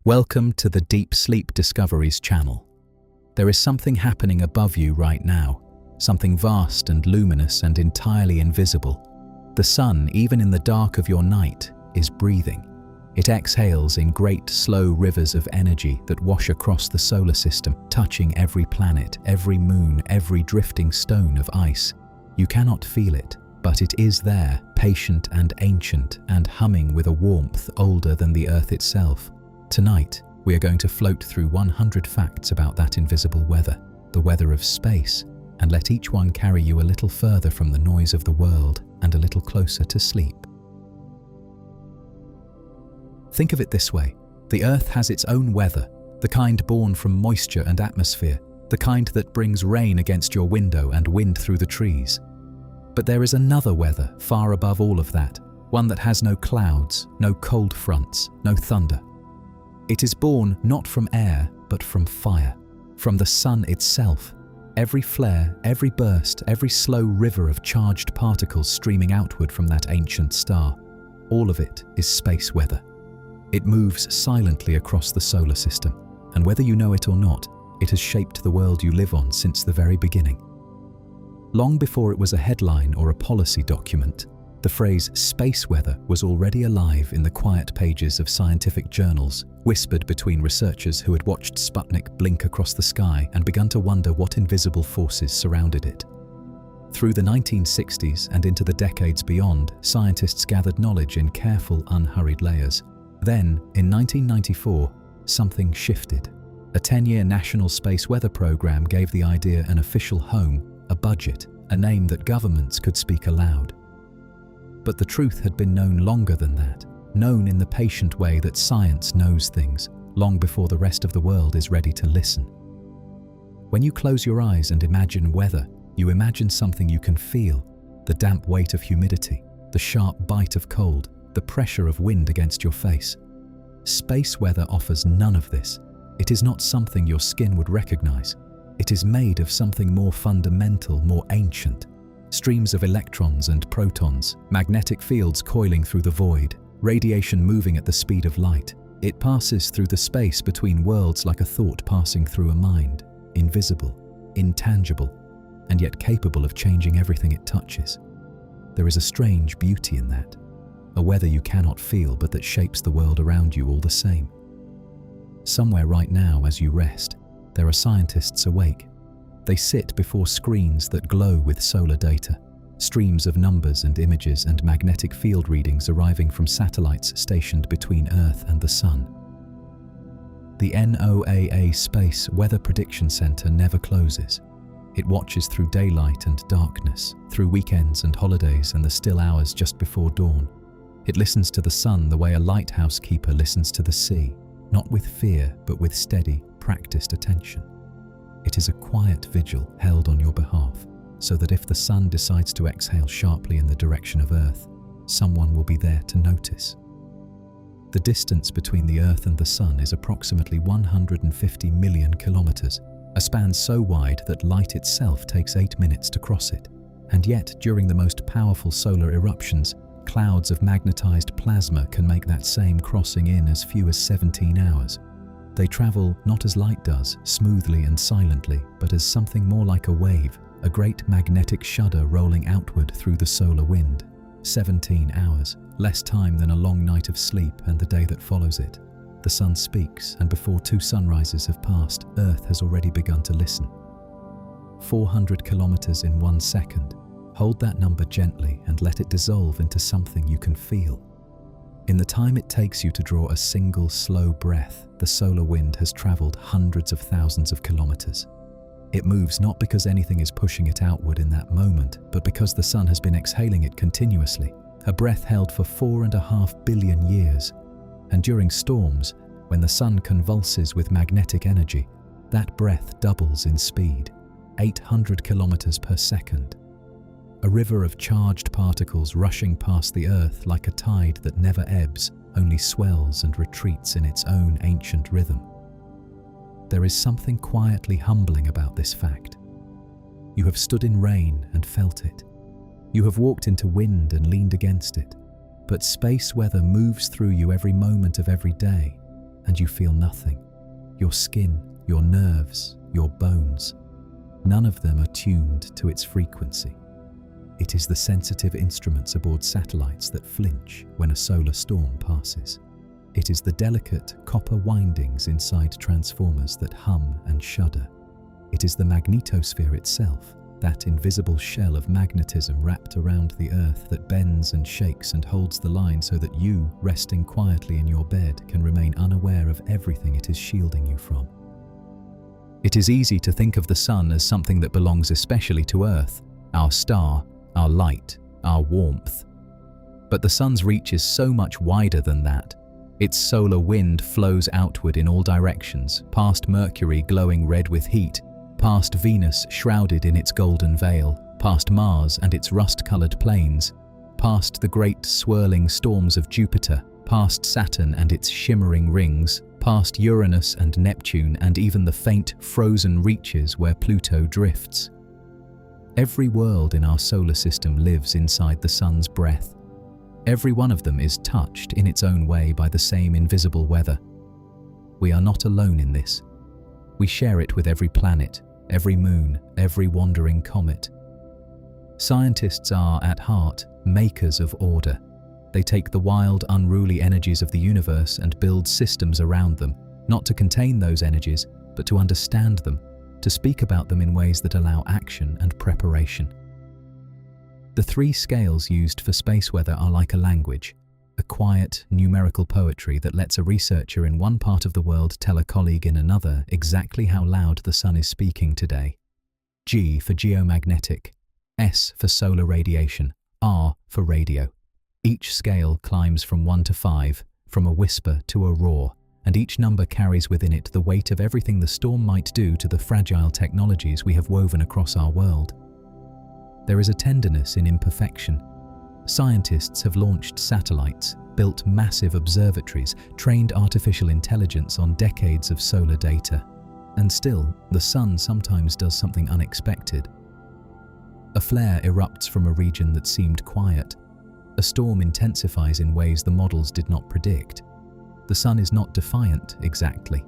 Welcome to the Deep Sleep Discoveries channel. There is something happening above you right now, something vast and luminous and entirely invisible. The sun, even in the dark of your night, is breathing. It exhales in great, slow rivers of energy that wash across the solar system, touching every planet, every moon, every drifting stone of ice. You cannot feel it, but it is there, patient and ancient, and humming with a warmth older than the Earth itself. Tonight, we are going to float through 100 facts about that invisible weather, the weather of space, and let each one carry you a little further from the noise of the world and a little closer to sleep. Think of it this way: the Earth has its own weather, the kind born from moisture and atmosphere, the kind that brings rain against your window and wind through the trees. But there is another weather far above all of that, one that has no clouds, no cold fronts, no thunder. It is born not from air, but from fire, from the sun itself. Every flare, every burst, every slow river of charged particles streaming outward from that ancient star, all of it is space weather. It moves silently across the solar system, and whether you know it or not, it has shaped the world you live on since the very beginning. Long before it was a headline or a policy document, the phrase space weather was already alive in the quiet pages of scientific journals, whispered between researchers who had watched Sputnik blink across the sky and begun to wonder what invisible forces surrounded it. Through the 1960s and into the decades beyond, scientists gathered knowledge in careful, unhurried layers. Then, in 1994, something shifted. A 10-year National Space Weather Program gave the idea an official home, a budget, a name that governments could speak aloud. But the truth had been known longer than that, known in the patient way that science knows things, long before the rest of the world is ready to listen. When you close your eyes and imagine weather, you imagine something you can feel: the damp weight of humidity, the sharp bite of cold, the pressure of wind against your face. Space weather offers none of this. It is not something your skin would recognize. It is made of something more fundamental, more ancient. Streams of electrons and protons, magnetic fields coiling through the void, radiation moving at the speed of light. It passes through the space between worlds like a thought passing through a mind, invisible, intangible, and yet capable of changing everything it touches. There is a strange beauty in that, a weather you cannot feel but that shapes the world around you all the same. Somewhere right now, as you rest, there are scientists awake. They sit before screens that glow with solar data, streams of numbers and images and magnetic field readings arriving from satellites stationed between Earth and the Sun. The NOAA Space Weather Prediction Center never closes. It watches through daylight and darkness, through weekends and holidays and the still hours just before dawn. It listens to the sun the way a lighthouse keeper listens to the sea, not with fear but with steady, practiced attention. It is a quiet vigil held on your behalf, so that if the sun decides to exhale sharply in the direction of Earth, someone will be there to notice. The distance between the Earth and the sun is approximately 150 million kilometers, a span so wide that light itself takes 8 minutes to cross it. And yet, during the most powerful solar eruptions, clouds of magnetized plasma can make that same crossing in as few as 17 hours. They travel not as light does, smoothly and silently, but as something more like a wave, a great magnetic shudder rolling outward through the solar wind. 17 hours, less time than a long night of sleep and the day that follows it. The sun speaks, and before 2 sunrises have passed, Earth has already begun to listen. 400 kilometers in 1 second. Hold that number gently and let it dissolve into something you can feel. In the time it takes you to draw a single slow breath, the solar wind has traveled hundreds of thousands of kilometers. It moves not because anything is pushing it outward in that moment, but because the sun has been exhaling it continuously, a breath held for 4.5 billion years. And during storms, when the sun convulses with magnetic energy, that breath doubles in speed, 800 kilometers per second. A river of charged particles rushing past the Earth like a tide that never ebbs, only swells and retreats in its own ancient rhythm. There is something quietly humbling about this fact. You have stood in rain and felt it. You have walked into wind and leaned against it. But space weather moves through you every moment of every day, and you feel nothing. Your skin, your nerves, your bones, none of them are tuned to its frequency. It is the sensitive instruments aboard satellites that flinch when a solar storm passes. It is the delicate copper windings inside transformers that hum and shudder. It is the magnetosphere itself, that invisible shell of magnetism wrapped around the Earth that bends and shakes and holds the line so that you, resting quietly in your bed, can remain unaware of everything it is shielding you from. It is easy to think of the sun as something that belongs especially to Earth, our star, our light, our warmth. But the sun's reach is so much wider than that. Its solar wind flows outward in all directions, past Mercury glowing red with heat, past Venus shrouded in its golden veil, past Mars and its rust-colored plains, past the great swirling storms of Jupiter, past Saturn and its shimmering rings, past Uranus and Neptune and even the faint, frozen reaches where Pluto drifts. Every world in our solar system lives inside the sun's breath. Every one of them is touched in its own way by the same invisible weather. We are not alone in this. We share it with every planet, every moon, every wandering comet. Scientists are, at heart, makers of order. They take the wild, unruly energies of the universe and build systems around them, not to contain those energies, but to understand them, to speak about them in ways that allow action and preparation. The three scales used for space weather are like a language, a quiet, numerical poetry that lets a researcher in one part of the world tell a colleague in another exactly how loud the sun is speaking today. G for geomagnetic, S for solar radiation, R for radio. Each scale climbs from 1 to 5, from a whisper to a roar, and each number carries within it the weight of everything the storm might do to the fragile technologies we have woven across our world. There is a tenderness in imperfection. Scientists have launched satellites, built massive observatories, trained artificial intelligence on decades of solar data. And still, the sun sometimes does something unexpected. A flare erupts from a region that seemed quiet. A storm intensifies in ways the models did not predict. The sun is not defiant, exactly.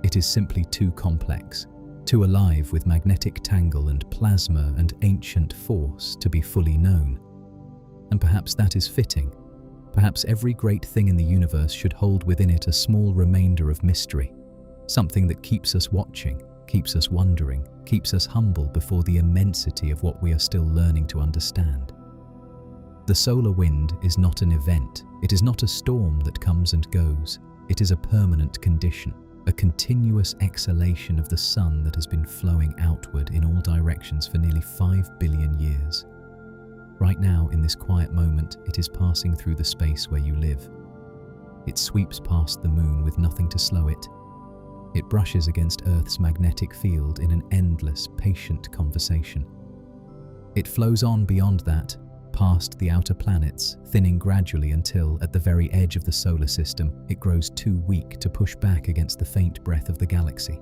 It is simply too complex, too alive with magnetic tangle and plasma and ancient force to be fully known. And perhaps that is fitting. Perhaps every great thing in the universe should hold within it a small remainder of mystery, something that keeps us watching, keeps us wondering, keeps us humble before the immensity of what we are still learning to understand. The solar wind is not an event. It is not a storm that comes and goes. It is a permanent condition, a continuous exhalation of the sun that has been flowing outward in all directions for nearly 5 billion years. Right now, in this quiet moment, it is passing through the space where you live. It sweeps past the moon with nothing to slow it. It brushes against Earth's magnetic field in an endless, patient conversation. It flows on beyond that, past the outer planets, thinning gradually until, at the very edge of the solar system, it grows too weak to push back against the faint breath of the galaxy.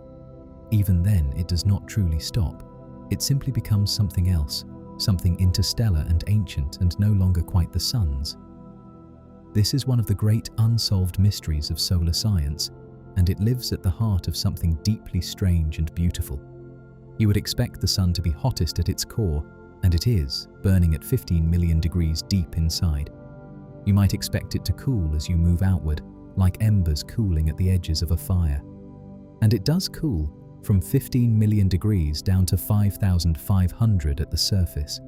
Even then, it does not truly stop. It simply becomes something else, something interstellar and ancient and no longer quite the sun's. This is one of the great unsolved mysteries of solar science, and it lives at the heart of something deeply strange and beautiful. You would expect the sun to be hottest at its core, and it is, burning at 15 million degrees deep inside. You might expect it to cool as you move outward, like embers cooling at the edges of a fire. And it does cool, from 15 million degrees down to 5,500 at the surface.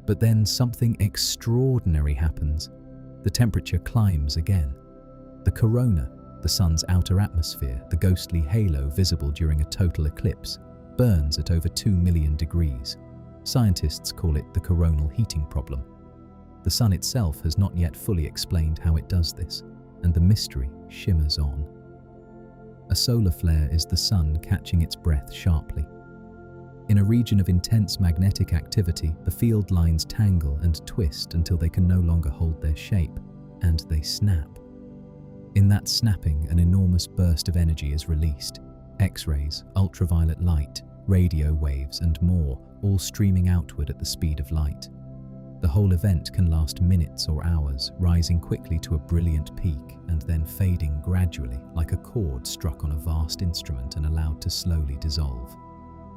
But then something extraordinary happens. The temperature climbs again. The corona, the sun's outer atmosphere, the ghostly halo visible during a total eclipse, burns at over 2 million degrees. Scientists call it the coronal heating problem. The sun itself has not yet fully explained how it does this, and the mystery shimmers on. A solar flare is the sun catching its breath sharply. In a region of intense magnetic activity, the field lines tangle and twist until they can no longer hold their shape, and they snap. In that snapping, an enormous burst of energy is released. X-rays, ultraviolet light, radio waves, and more, all streaming outward at the speed of light. The whole event can last minutes or hours, rising quickly to a brilliant peak and then fading gradually like a chord struck on a vast instrument and allowed to slowly dissolve.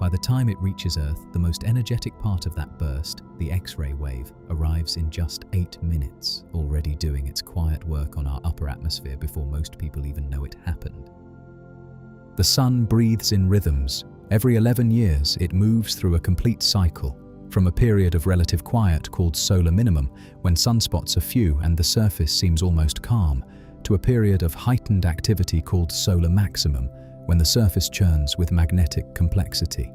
By the time it reaches Earth, the most energetic part of that burst, the X-ray wave, arrives in just 8 minutes, already doing its quiet work on our upper atmosphere before most people even know it happened. The sun breathes in rhythms. Every 11 years, it moves through a complete cycle, from a period of relative quiet called solar minimum, when sunspots are few and the surface seems almost calm, to a period of heightened activity called solar maximum, when the surface churns with magnetic complexity.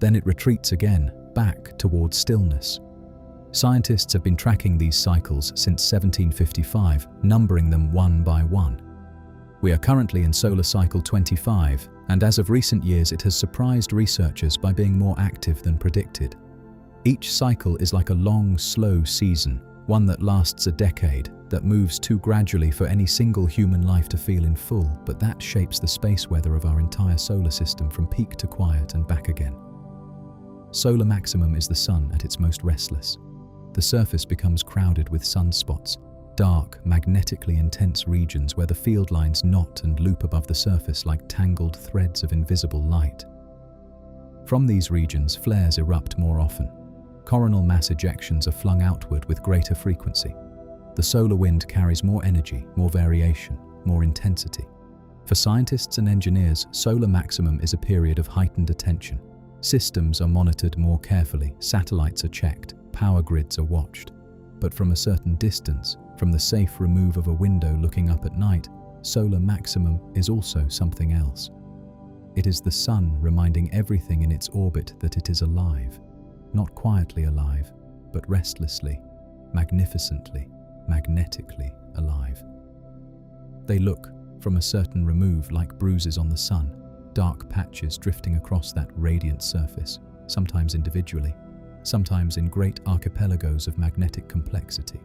Then it retreats again, back towards stillness. Scientists have been tracking these cycles since 1755, numbering them one by one. We are currently in solar cycle 25, and as of recent years it has surprised researchers by being more active than predicted. Each cycle is like a long, slow season, one that lasts a decade, that moves too gradually for any single human life to feel in full, but that shapes the space weather of our entire solar system from peak to quiet and back again. Solar maximum is the sun at its most restless. The surface becomes crowded with sunspots, dark, magnetically intense regions where the field lines knot and loop above the surface like tangled threads of invisible light. From these regions, flares erupt more often. Coronal mass ejections are flung outward with greater frequency. The solar wind carries more energy, more variation, more intensity. For scientists and engineers, solar maximum is a period of heightened attention. Systems are monitored more carefully, satellites are checked, power grids are watched. But from a certain distance, from the safe remove of a window looking up at night, solar maximum is also something else. It is the sun reminding everything in its orbit that it is alive. Not quietly alive, but restlessly, magnificently, magnetically alive. They look, from a certain remove, like bruises on the sun, dark patches drifting across that radiant surface, sometimes individually, sometimes in great archipelagos of magnetic complexity.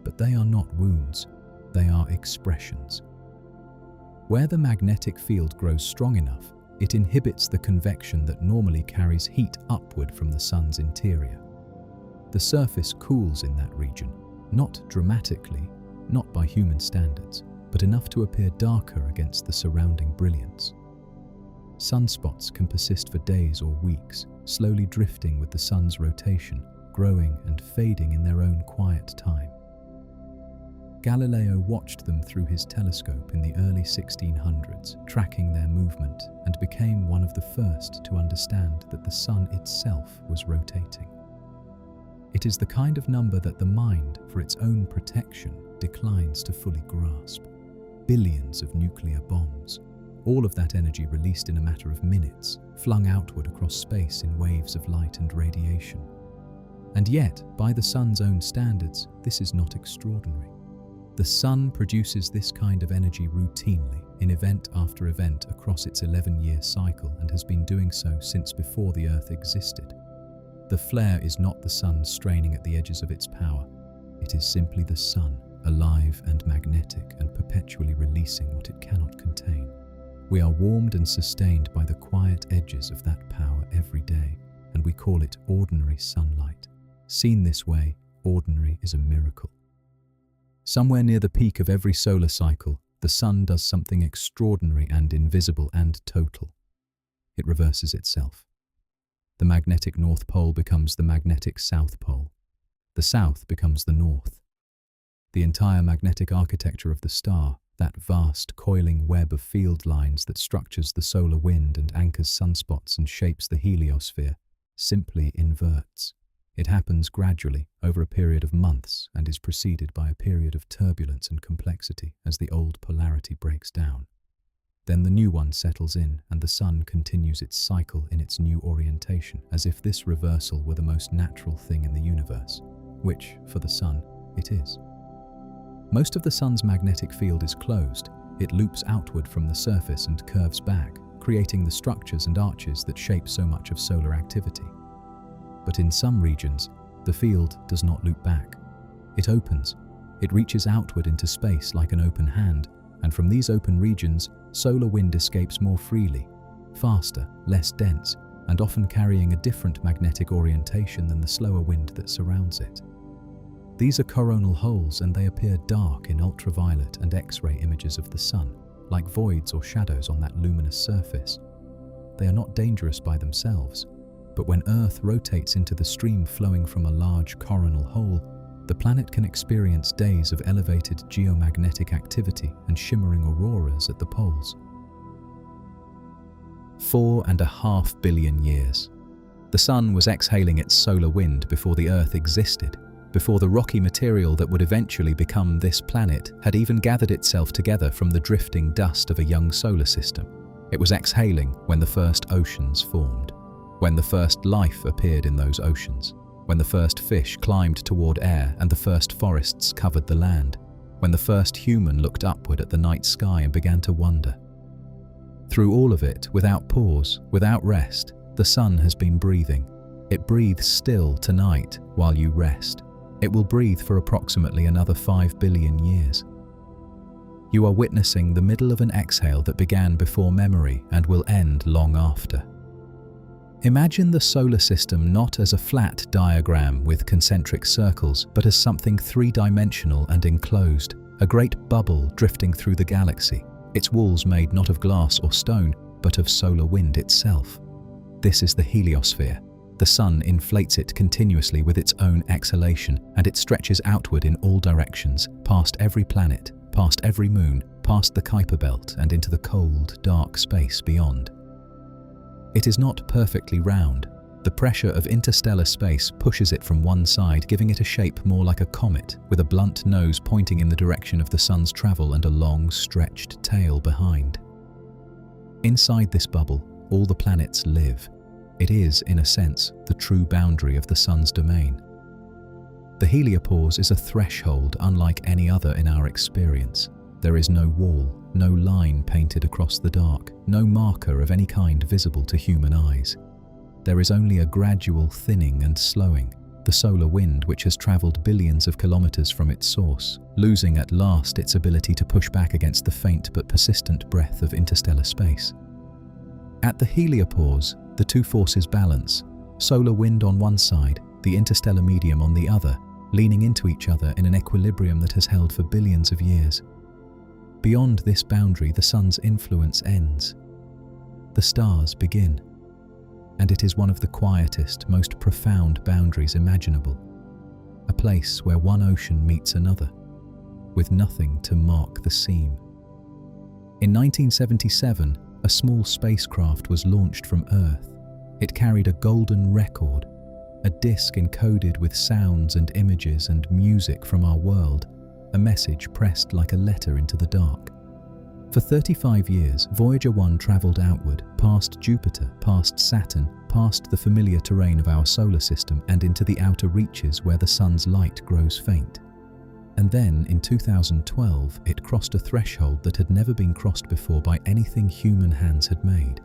But they are not wounds, they are expressions. Where the magnetic field grows strong enough, it inhibits the convection that normally carries heat upward from the sun's interior. The surface cools in that region, not dramatically, not by human standards, but enough to appear darker against the surrounding brilliance. Sunspots can persist for days or weeks, slowly drifting with the sun's rotation, growing and fading in their own quiet time. Galileo watched them through his telescope in the early 1600s, tracking their movement, and became one of the first to understand that the sun itself was rotating. It is the kind of number that the mind, for its own protection, declines to fully grasp. Billions of nuclear bombs, all of that energy released in a matter of minutes, flung outward across space in waves of light and radiation. And yet, by the sun's own standards, this is not extraordinary. The sun produces this kind of energy routinely, in event after event across its 11-year cycle, and has been doing so since before the Earth existed. The flare is not the sun straining at the edges of its power. It is simply the sun, alive and magnetic and perpetually releasing what it cannot contain. We are warmed and sustained by the quiet edges of that power every day, and we call it ordinary sunlight. Seen this way, ordinary is a miracle. Somewhere near the peak of every solar cycle, the sun does something extraordinary and invisible and total. It reverses itself. The magnetic North Pole becomes the magnetic South Pole. The South becomes the North. The entire magnetic architecture of the star, that vast, coiling web of field lines that structures the solar wind and anchors sunspots and shapes the heliosphere, simply inverts. It happens gradually, over a period of months, and is preceded by a period of turbulence and complexity as the old polarity breaks down. Then the new one settles in, and the sun continues its cycle in its new orientation, as if this reversal were the most natural thing in the universe, which, for the sun, it is. Most of the sun's magnetic field is closed. It loops outward from the surface and curves back, creating the structures and arches that shape so much of solar activity. But in some regions, the field does not loop back. It opens. It reaches outward into space like an open hand, and from these open regions, solar wind escapes more freely, faster, less dense, and often carrying a different magnetic orientation than the slower wind that surrounds it. These are coronal holes, and they appear dark in ultraviolet and X-ray images of the Sun, like voids or shadows on that luminous surface. They are not dangerous by themselves, but when Earth rotates into the stream flowing from a large coronal hole, the planet can experience days of elevated geomagnetic activity and shimmering auroras at the poles. 4.5 billion years. The Sun was exhaling its solar wind before the Earth existed, before the rocky material that would eventually become this planet had even gathered itself together from the drifting dust of a young solar system. It was exhaling when the first oceans formed, when the first life appeared in those oceans, when the first fish climbed toward air and the first forests covered the land, when the first human looked upward at the night sky and began to wonder. Through all of it, without pause, without rest, the Sun has been breathing. It breathes still tonight while you rest. It will breathe for approximately another 5 billion years. You are witnessing the middle of an exhale that began before memory and will end long after. Imagine the solar system not as a flat diagram with concentric circles, but as something three-dimensional and enclosed, a great bubble drifting through the galaxy, its walls made not of glass or stone, but of solar wind itself. This is the heliosphere. The Sun inflates it continuously with its own exhalation, and it stretches outward in all directions, past every planet, past every moon, past the Kuiper Belt and into the cold, dark space beyond. It is not perfectly round. The pressure of interstellar space pushes it from one side, giving it a shape more like a comet, with a blunt nose pointing in the direction of the Sun's travel and a long, stretched tail behind. Inside this bubble, all the planets live. It is, in a sense, the true boundary of the Sun's domain. The heliopause is a threshold unlike any other in our experience. There is no wall, no line painted across the dark, no marker of any kind visible to human eyes. There is only a gradual thinning and slowing, the solar wind which has travelled billions of kilometres from its source, losing at last its ability to push back against the faint but persistent breath of interstellar space. At the heliopause, the two forces balance, solar wind on one side, the interstellar medium on the other, leaning into each other in an equilibrium that has held for billions of years. Beyond this boundary, the Sun's influence ends. The stars begin. And it is one of the quietest, most profound boundaries imaginable. A place where one ocean meets another, with nothing to mark the seam. In 1977, a small spacecraft was launched from Earth. It carried a golden record, a disk encoded with sounds and images and music from our world, a message pressed like a letter into the dark. For 35 years, Voyager 1 travelled outward, past Jupiter, past Saturn, past the familiar terrain of our solar system and into the outer reaches where the Sun's light grows faint. And then, in 2012, it crossed a threshold that had never been crossed before by anything human hands had made.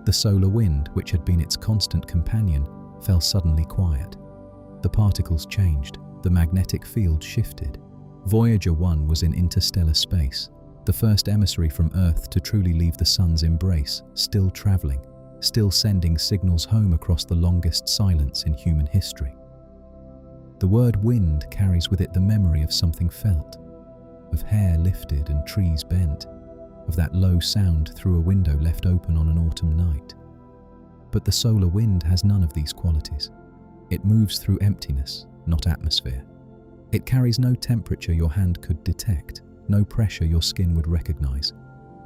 The solar wind, which had been its constant companion, fell suddenly quiet. The particles changed, the magnetic field shifted. Voyager 1 was in interstellar space, the first emissary from Earth to truly leave the Sun's embrace, still travelling, still sending signals home across the longest silence in human history. The word wind carries with it the memory of something felt, of hair lifted and trees bent, of that low sound through a window left open on an autumn night. But the solar wind has none of these qualities. It moves through emptiness, not atmosphere. It carries no temperature your hand could detect, no pressure your skin would recognize.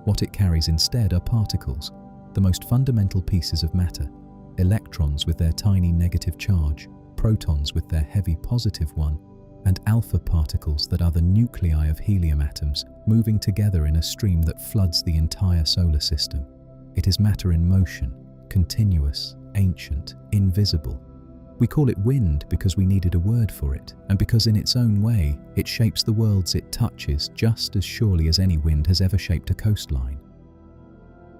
What it carries instead are particles, the most fundamental pieces of matter, electrons with their tiny negative charge, protons with their heavy positive one, and alpha particles that are the nuclei of helium atoms moving together in a stream that floods the entire solar system. It is matter in motion, continuous, ancient, invisible. We call it wind because we needed a word for it, and because in its own way, it shapes the worlds it touches just as surely as any wind has ever shaped a coastline.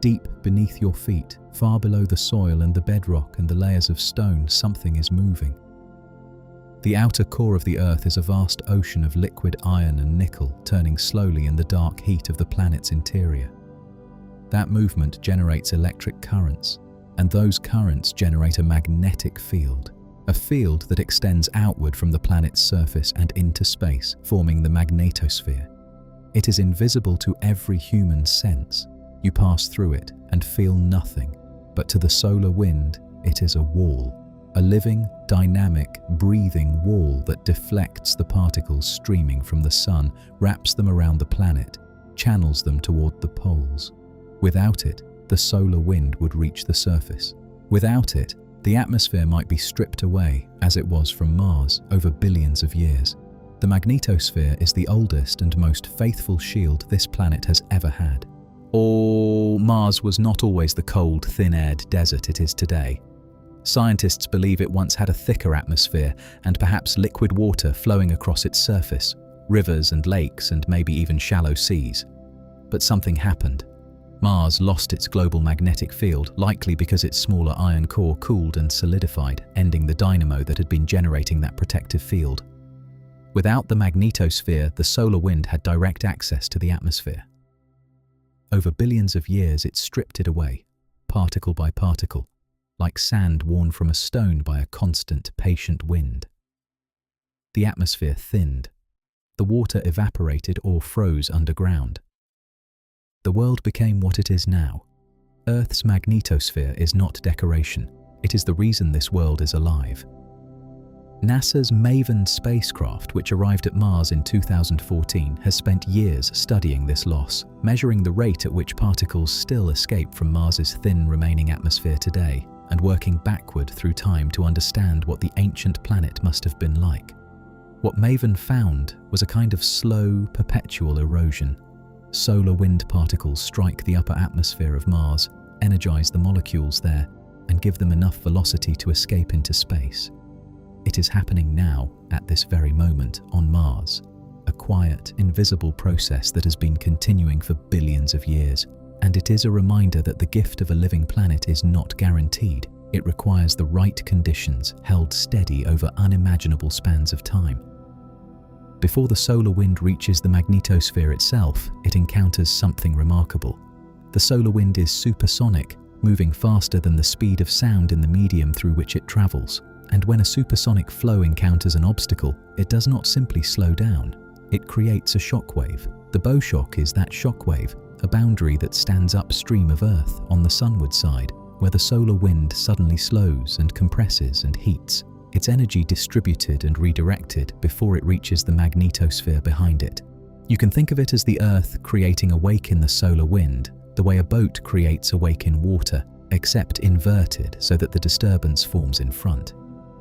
Deep beneath your feet, far below the soil and the bedrock and the layers of stone, something is moving. The outer core of the Earth is a vast ocean of liquid iron and nickel, turning slowly in the dark heat of the planet's interior. That movement generates electric currents, and those currents generate a magnetic field, a field that extends outward from the planet's surface and into space, forming the magnetosphere. It is invisible to every human sense. You pass through it and feel nothing, but to the solar wind, it is a wall, a living, dynamic, breathing wall that deflects the particles streaming from the sun, wraps them around the planet, channels them toward the poles. Without it, the solar wind would reach the surface. Without it, the atmosphere might be stripped away, as it was from Mars over billions of years. The magnetosphere is the oldest and most faithful shield this planet has ever had. Mars was not always the cold, thin-aired desert it is today. Scientists believe it once had a thicker atmosphere and perhaps liquid water flowing across its surface, rivers and lakes and maybe even shallow seas. But something happened. Mars lost its global magnetic field, likely because its smaller iron core cooled and solidified, ending the dynamo that had been generating that protective field. Without the magnetosphere, the solar wind had direct access to the atmosphere. Over billions of years, it stripped it away, particle by particle, like sand worn from a stone by a constant, patient wind. The atmosphere thinned. The water evaporated or froze underground. The world became what it is now. Earth's magnetosphere is not decoration. It is the reason this world is alive. NASA's MAVEN spacecraft, which arrived at Mars in 2014, has spent years studying this loss, measuring the rate at which particles still escape from Mars's thin remaining atmosphere today, and working backward through time to understand what the ancient planet must have been like. What MAVEN found was a kind of slow, perpetual erosion. Solar wind particles strike the upper atmosphere of Mars, energize the molecules there, and give them enough velocity to escape into space. It is happening now, at this very moment, on Mars, a quiet, invisible process that has been continuing for billions of years, and it is a reminder that the gift of a living planet is not guaranteed. It requires the right conditions held steady over unimaginable spans of time. Before the solar wind reaches the magnetosphere itself, it encounters something remarkable. The solar wind is supersonic, moving faster than the speed of sound in the medium through which it travels. And when a supersonic flow encounters an obstacle, it does not simply slow down. It creates a shockwave. The bow shock is that shockwave, a boundary that stands upstream of Earth on the sunward side, where the solar wind suddenly slows and compresses and heats, its energy distributed and redirected before it reaches the magnetosphere behind it. You can think of it as the Earth creating a wake in the solar wind, the way a boat creates a wake in water, except inverted so that the disturbance forms in front.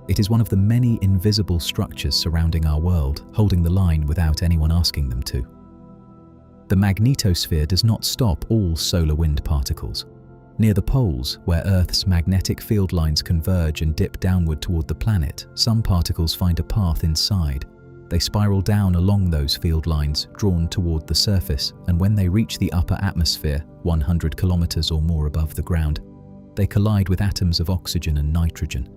It is one of the many invisible structures surrounding our world, holding the line without anyone asking them to. The magnetosphere does not stop all solar wind particles. Near the poles, where Earth's magnetic field lines converge and dip downward toward the planet, some particles find a path inside. They spiral down along those field lines, drawn toward the surface, and when they reach the upper atmosphere, 100 kilometers or more above the ground, they collide with atoms of oxygen and nitrogen.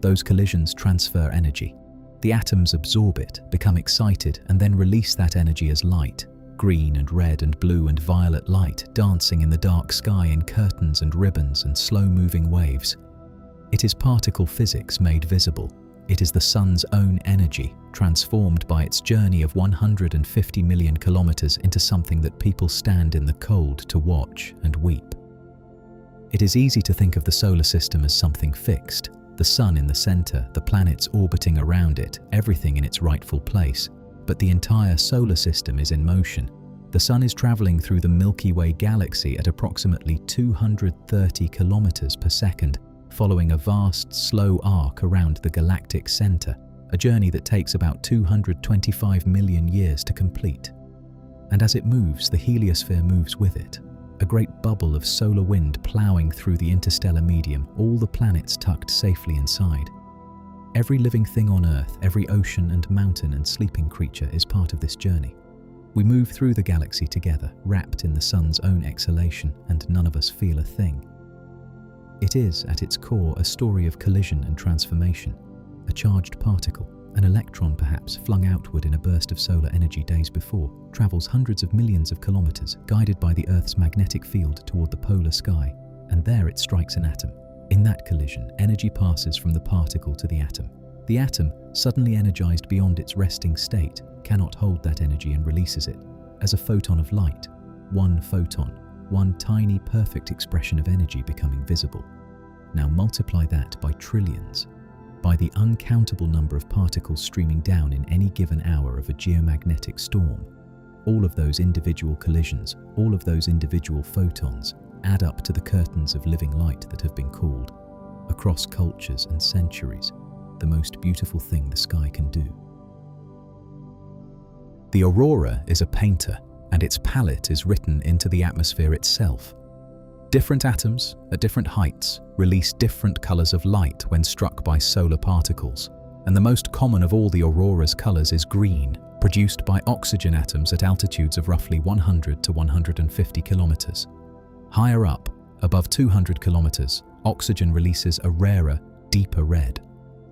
Those collisions transfer energy. The atoms absorb it, become excited, and then release that energy as light, green and red and blue and violet light dancing in the dark sky in curtains and ribbons and slow-moving waves. It is particle physics made visible. It is the sun's own energy, transformed by its journey of 150 million kilometers into something that people stand in the cold to watch and weep. It is easy to think of the solar system as something fixed. The sun in the center, the planets orbiting around it, everything in its rightful place. But the entire solar system is in motion. The sun is traveling through the Milky Way galaxy at approximately 230 kilometers per second, following a vast, slow arc around the galactic center, a journey that takes about 225 million years to complete. And as it moves, the heliosphere moves with it. A great bubble of solar wind plowing through the interstellar medium, all the planets tucked safely inside. Every living thing on Earth, every ocean and mountain and sleeping creature is part of this journey. We move through the galaxy together, wrapped in the sun's own exhalation, and none of us feel a thing. It is, at its core, a story of collision and transformation. A charged particle, an electron perhaps, flung outward in a burst of solar energy days before, travels hundreds of millions of kilometers, guided by the Earth's magnetic field toward the polar sky, and there it strikes an atom. In that collision, energy passes from the particle to the atom. The atom, suddenly energized beyond its resting state, cannot hold that energy and releases it as a photon of light. One photon, one tiny perfect expression of energy becoming visible. Now multiply that by trillions, by the uncountable number of particles streaming down in any given hour of a geomagnetic storm. All of those individual collisions, all of those individual photons, add up to the curtains of living light that have been called, across cultures and centuries, the most beautiful thing the sky can do. The aurora is a painter, and its palette is written into the atmosphere itself. Different atoms, at different heights, release different colors of light when struck by solar particles, and the most common of all the aurora's colors is green, produced by oxygen atoms at altitudes of roughly 100 to 150 kilometers. Higher up, above 200 kilometers, oxygen releases a rarer, deeper red,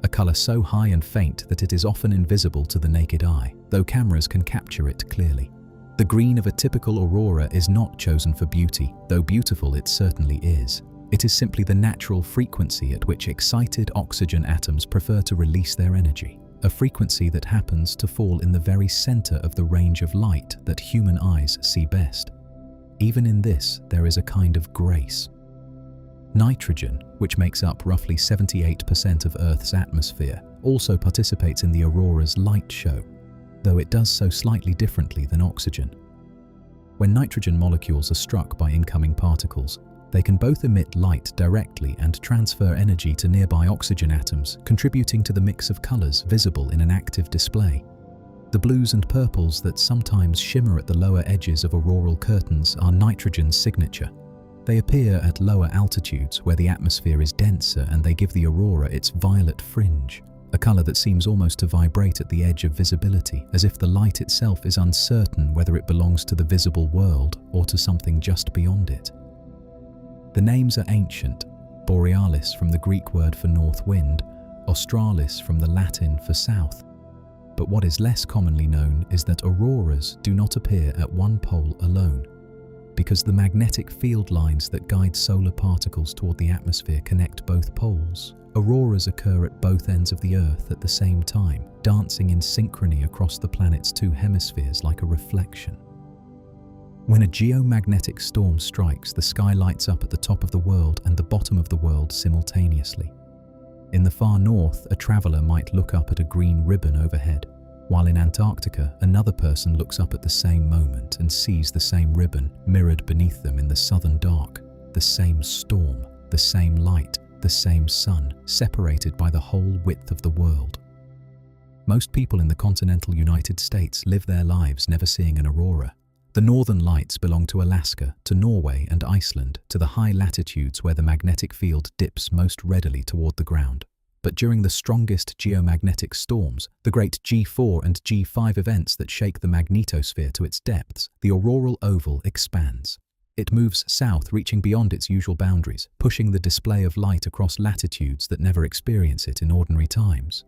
a color so high and faint that it is often invisible to the naked eye, though cameras can capture it clearly. The green of a typical aurora is not chosen for beauty, though beautiful it certainly is. It is simply the natural frequency at which excited oxygen atoms prefer to release their energy, a frequency that happens to fall in the very center of the range of light that human eyes see best. Even in this, there is a kind of grace. Nitrogen, which makes up roughly 78% of Earth's atmosphere, also participates in the aurora's light show, though it does so slightly differently than oxygen. When nitrogen molecules are struck by incoming particles, they can both emit light directly and transfer energy to nearby oxygen atoms, contributing to the mix of colors visible in an active display. The blues and purples that sometimes shimmer at the lower edges of auroral curtains are nitrogen's signature. They appear at lower altitudes where the atmosphere is denser, and they give the aurora its violet fringe, a color that seems almost to vibrate at the edge of visibility, as if the light itself is uncertain whether it belongs to the visible world or to something just beyond it. The names are ancient: borealis from the Greek word for north wind, australis from the Latin for south. But what is less commonly known is that auroras do not appear at one pole alone. Because the magnetic field lines that guide solar particles toward the atmosphere connect both poles, auroras occur at both ends of the Earth at the same time, dancing in synchrony across the planet's two hemispheres like a reflection. When a geomagnetic storm strikes, the sky lights up at the top of the world and the bottom of the world simultaneously. In the far north, a traveler might look up at a green ribbon overhead, while in Antarctica, another person looks up at the same moment and sees the same ribbon mirrored beneath them in the southern dark, the same storm, the same light, the same sun, separated by the whole width of the world. Most people in the continental United States live their lives never seeing an aurora. The northern lights belong to Alaska, to Norway and Iceland, to the high latitudes where the magnetic field dips most readily toward the ground. But during the strongest geomagnetic storms, the great G4 and G5 events that shake the magnetosphere to its depths, the auroral oval expands. It moves south, reaching beyond its usual boundaries, pushing the display of light across latitudes that never experience it in ordinary times.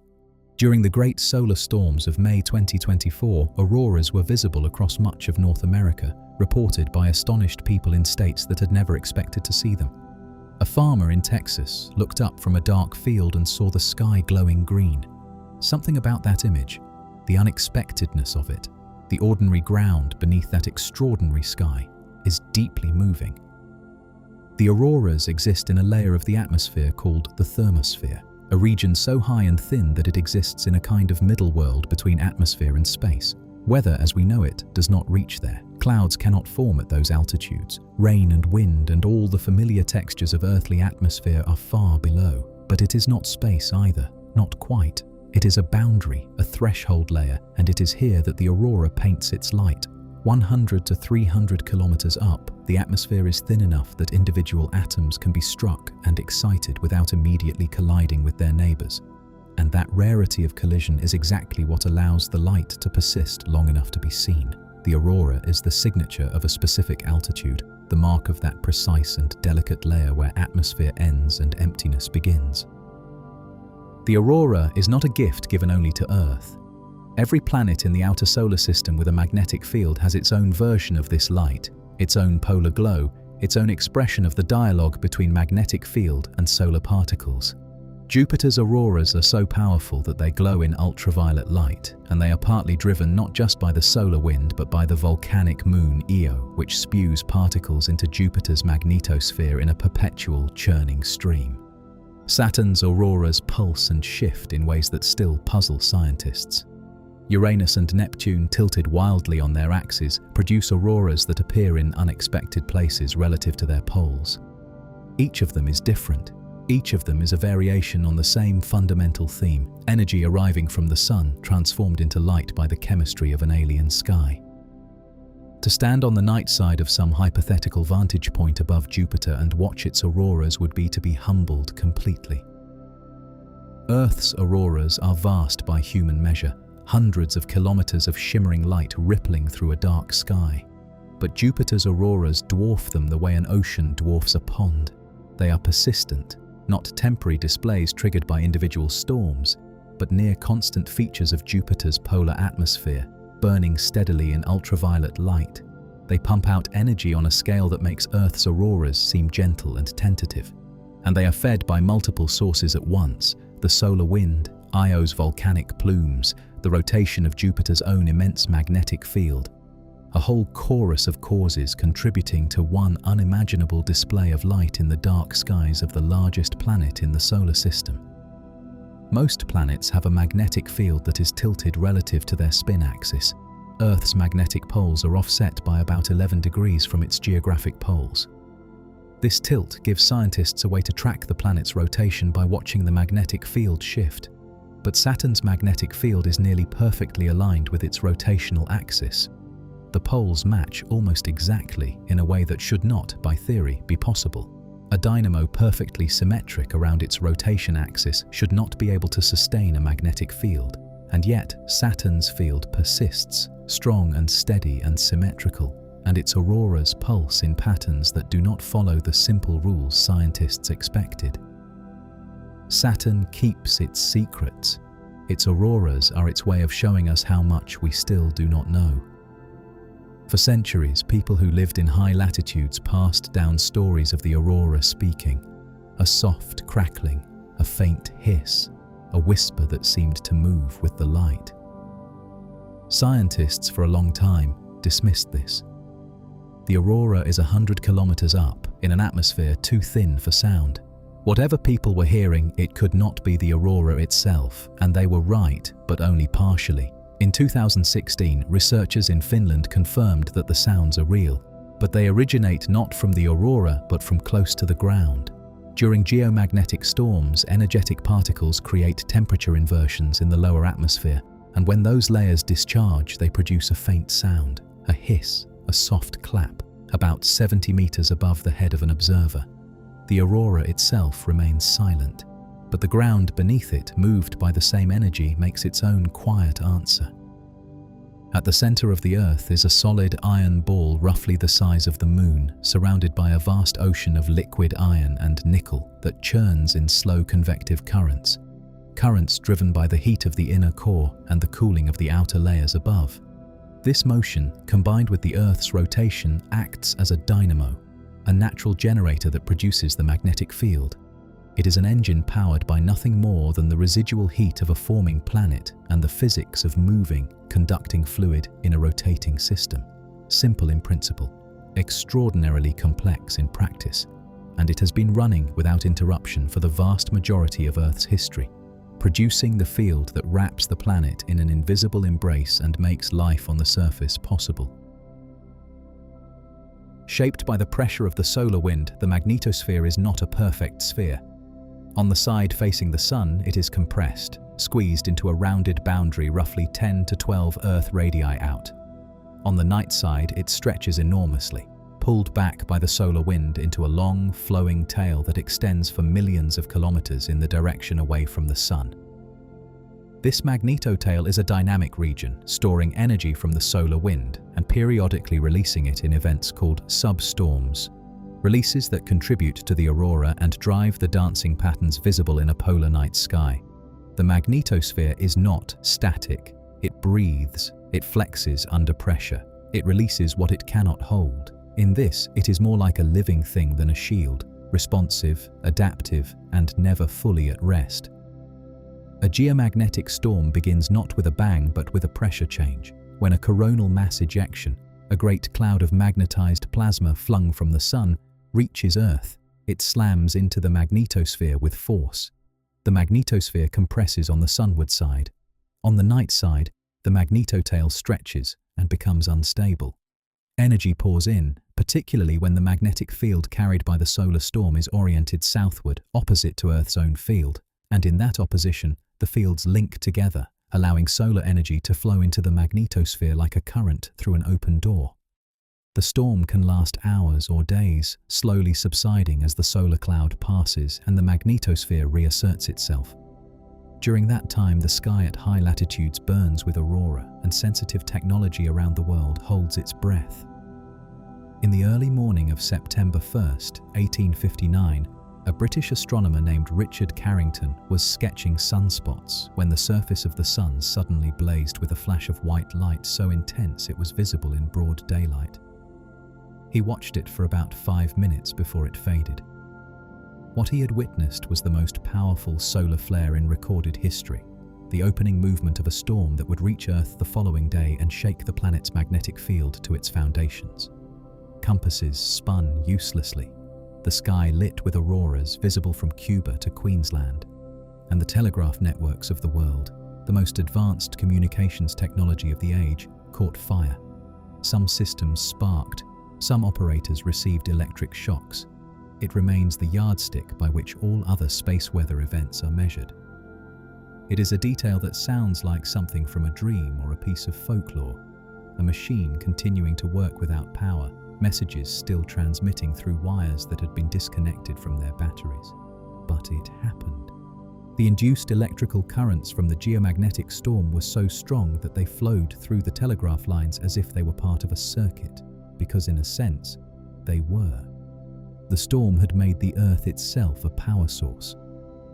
During the great solar storms of May 2024, auroras were visible across much of North America, reported by astonished people in states that had never expected to see them. A farmer in Texas looked up from a dark field and saw the sky glowing green. Something about that image, the unexpectedness of it, the ordinary ground beneath that extraordinary sky, is deeply moving. The auroras exist in a layer of the atmosphere called the thermosphere, a region so high and thin that it exists in a kind of middle world between atmosphere and space. Weather as we know it does not reach there. Clouds cannot form at those altitudes. Rain and wind and all the familiar textures of earthly atmosphere are far below. But it is not space either, not quite. It is a boundary, a threshold layer, and it is here that the aurora paints its light. 100 to 300 kilometers up, the atmosphere is thin enough that individual atoms can be struck and excited without immediately colliding with their neighbors. And that rarity of collision is exactly what allows the light to persist long enough to be seen. The aurora is the signature of a specific altitude, the mark of that precise and delicate layer where atmosphere ends and emptiness begins. The aurora is not a gift given only to Earth. Every planet in the outer solar system with a magnetic field has its own version of this light, its own polar glow, its own expression of the dialogue between magnetic field and solar particles. Jupiter's auroras are so powerful that they glow in ultraviolet light, and they are partly driven not just by the solar wind but by the volcanic moon Io, which spews particles into Jupiter's magnetosphere in a perpetual churning stream. Saturn's auroras pulse and shift in ways that still puzzle scientists. Uranus and Neptune, tilted wildly on their axes, produce auroras that appear in unexpected places relative to their poles. Each of them is different. Each of them is a variation on the same fundamental theme: energy arriving from the sun transformed into light by the chemistry of an alien sky. To stand on the night side of some hypothetical vantage point above Jupiter and watch its auroras would be to be humbled completely. Earth's auroras are vast by human measure, hundreds of kilometers of shimmering light rippling through a dark sky. But Jupiter's auroras dwarf them the way an ocean dwarfs a pond. They are persistent, not temporary displays triggered by individual storms, but near constant features of Jupiter's polar atmosphere, burning steadily in ultraviolet light. They pump out energy on a scale that makes Earth's auroras seem gentle and tentative. And they are fed by multiple sources at once: the solar wind, Io's volcanic plumes, the rotation of Jupiter's own immense magnetic field. A whole chorus of causes contributing to one unimaginable display of light in the dark skies of the largest planet in the solar system. Most planets have a magnetic field that is tilted relative to their spin axis. Earth's magnetic poles are offset by about 11 degrees from its geographic poles. This tilt gives scientists a way to track the planet's rotation by watching the magnetic field shift. But Saturn's magnetic field is nearly perfectly aligned with its rotational axis. The poles match almost exactly in a way that should not, by theory, be possible. A dynamo perfectly symmetric around its rotation axis should not be able to sustain a magnetic field, and yet Saturn's field persists, strong and steady and symmetrical, and its auroras pulse in patterns that do not follow the simple rules scientists expected. Saturn keeps its secrets. Its auroras are its way of showing us how much we still do not know. For centuries, people who lived in high latitudes passed down stories of the aurora speaking. A soft crackling, a faint hiss, a whisper that seemed to move with the light. Scientists for a long time dismissed this. The aurora is 100 kilometers up, in an atmosphere too thin for sound. Whatever people were hearing, it could not be the aurora itself, and they were right, but only partially. In 2016, researchers in Finland confirmed that the sounds are real, but they originate not from the aurora but from close to the ground. During geomagnetic storms, energetic particles create temperature inversions in the lower atmosphere, and when those layers discharge, they produce a faint sound, a hiss, a soft clap, about 70 meters above the head of an observer. The aurora itself remains silent, but the ground beneath it, moved by the same energy, makes its own quiet answer. At the center of the Earth is a solid iron ball roughly the size of the Moon, surrounded by a vast ocean of liquid iron and nickel that churns in slow convective currents. Currents driven by the heat of the inner core and the cooling of the outer layers above. This motion, combined with the Earth's rotation, acts as a dynamo, a natural generator that produces the magnetic field. It is an engine powered by nothing more than the residual heat of a forming planet and the physics of moving, conducting fluid in a rotating system. Simple in principle, extraordinarily complex in practice, and it has been running without interruption for the vast majority of Earth's history, producing the field that wraps the planet in an invisible embrace and makes life on the surface possible. Shaped by the pressure of the solar wind, the magnetosphere is not a perfect sphere. On the side facing the sun, it is compressed, squeezed into a rounded boundary roughly 10 to 12 Earth radii out. On the night side, it stretches enormously, pulled back by the solar wind into a long, flowing tail that extends for millions of kilometers in the direction away from the sun. This magnetotail is a dynamic region, storing energy from the solar wind and periodically releasing it in events called substorms. Releases that contribute to the aurora and drive the dancing patterns visible in a polar night sky. The magnetosphere is not static. It breathes, it flexes under pressure, it releases what it cannot hold. In this, it is more like a living thing than a shield, responsive, adaptive, and never fully at rest. A geomagnetic storm begins not with a bang but with a pressure change. When a coronal mass ejection, a great cloud of magnetized plasma flung from the sun, reaches Earth, it slams into the magnetosphere with force. The magnetosphere compresses on the sunward side. On the night side, the magnetotail stretches and becomes unstable. Energy pours in, particularly when the magnetic field carried by the solar storm is oriented southward, opposite to Earth's own field, and in that opposition, the fields link together, allowing solar energy to flow into the magnetosphere like a current through an open door. The storm can last hours or days, slowly subsiding as the solar cloud passes and the magnetosphere reasserts itself. During that time, the sky at high latitudes burns with aurora, and sensitive technology around the world holds its breath. In the early morning of September 1st, 1859, a British astronomer named Richard Carrington was sketching sunspots when the surface of the sun suddenly blazed with a flash of white light so intense it was visible in broad daylight. He watched it for about 5 minutes before it faded. What he had witnessed was the most powerful solar flare in recorded history, the opening movement of a storm that would reach Earth the following day and shake the planet's magnetic field to its foundations. Compasses spun uselessly, the sky lit with auroras visible from Cuba to Queensland, and the telegraph networks of the world, the most advanced communications technology of the age, caught fire. Some systems sparked, some operators received electric shocks. It remains the yardstick by which all other space weather events are measured. It is a detail that sounds like something from a dream or a piece of folklore, a machine continuing to work without power, messages still transmitting through wires that had been disconnected from their batteries. But it happened. The induced electrical currents from the geomagnetic storm were so strong that they flowed through the telegraph lines as if they were part of a circuit, because in a sense, they were. The storm had made the Earth itself a power source.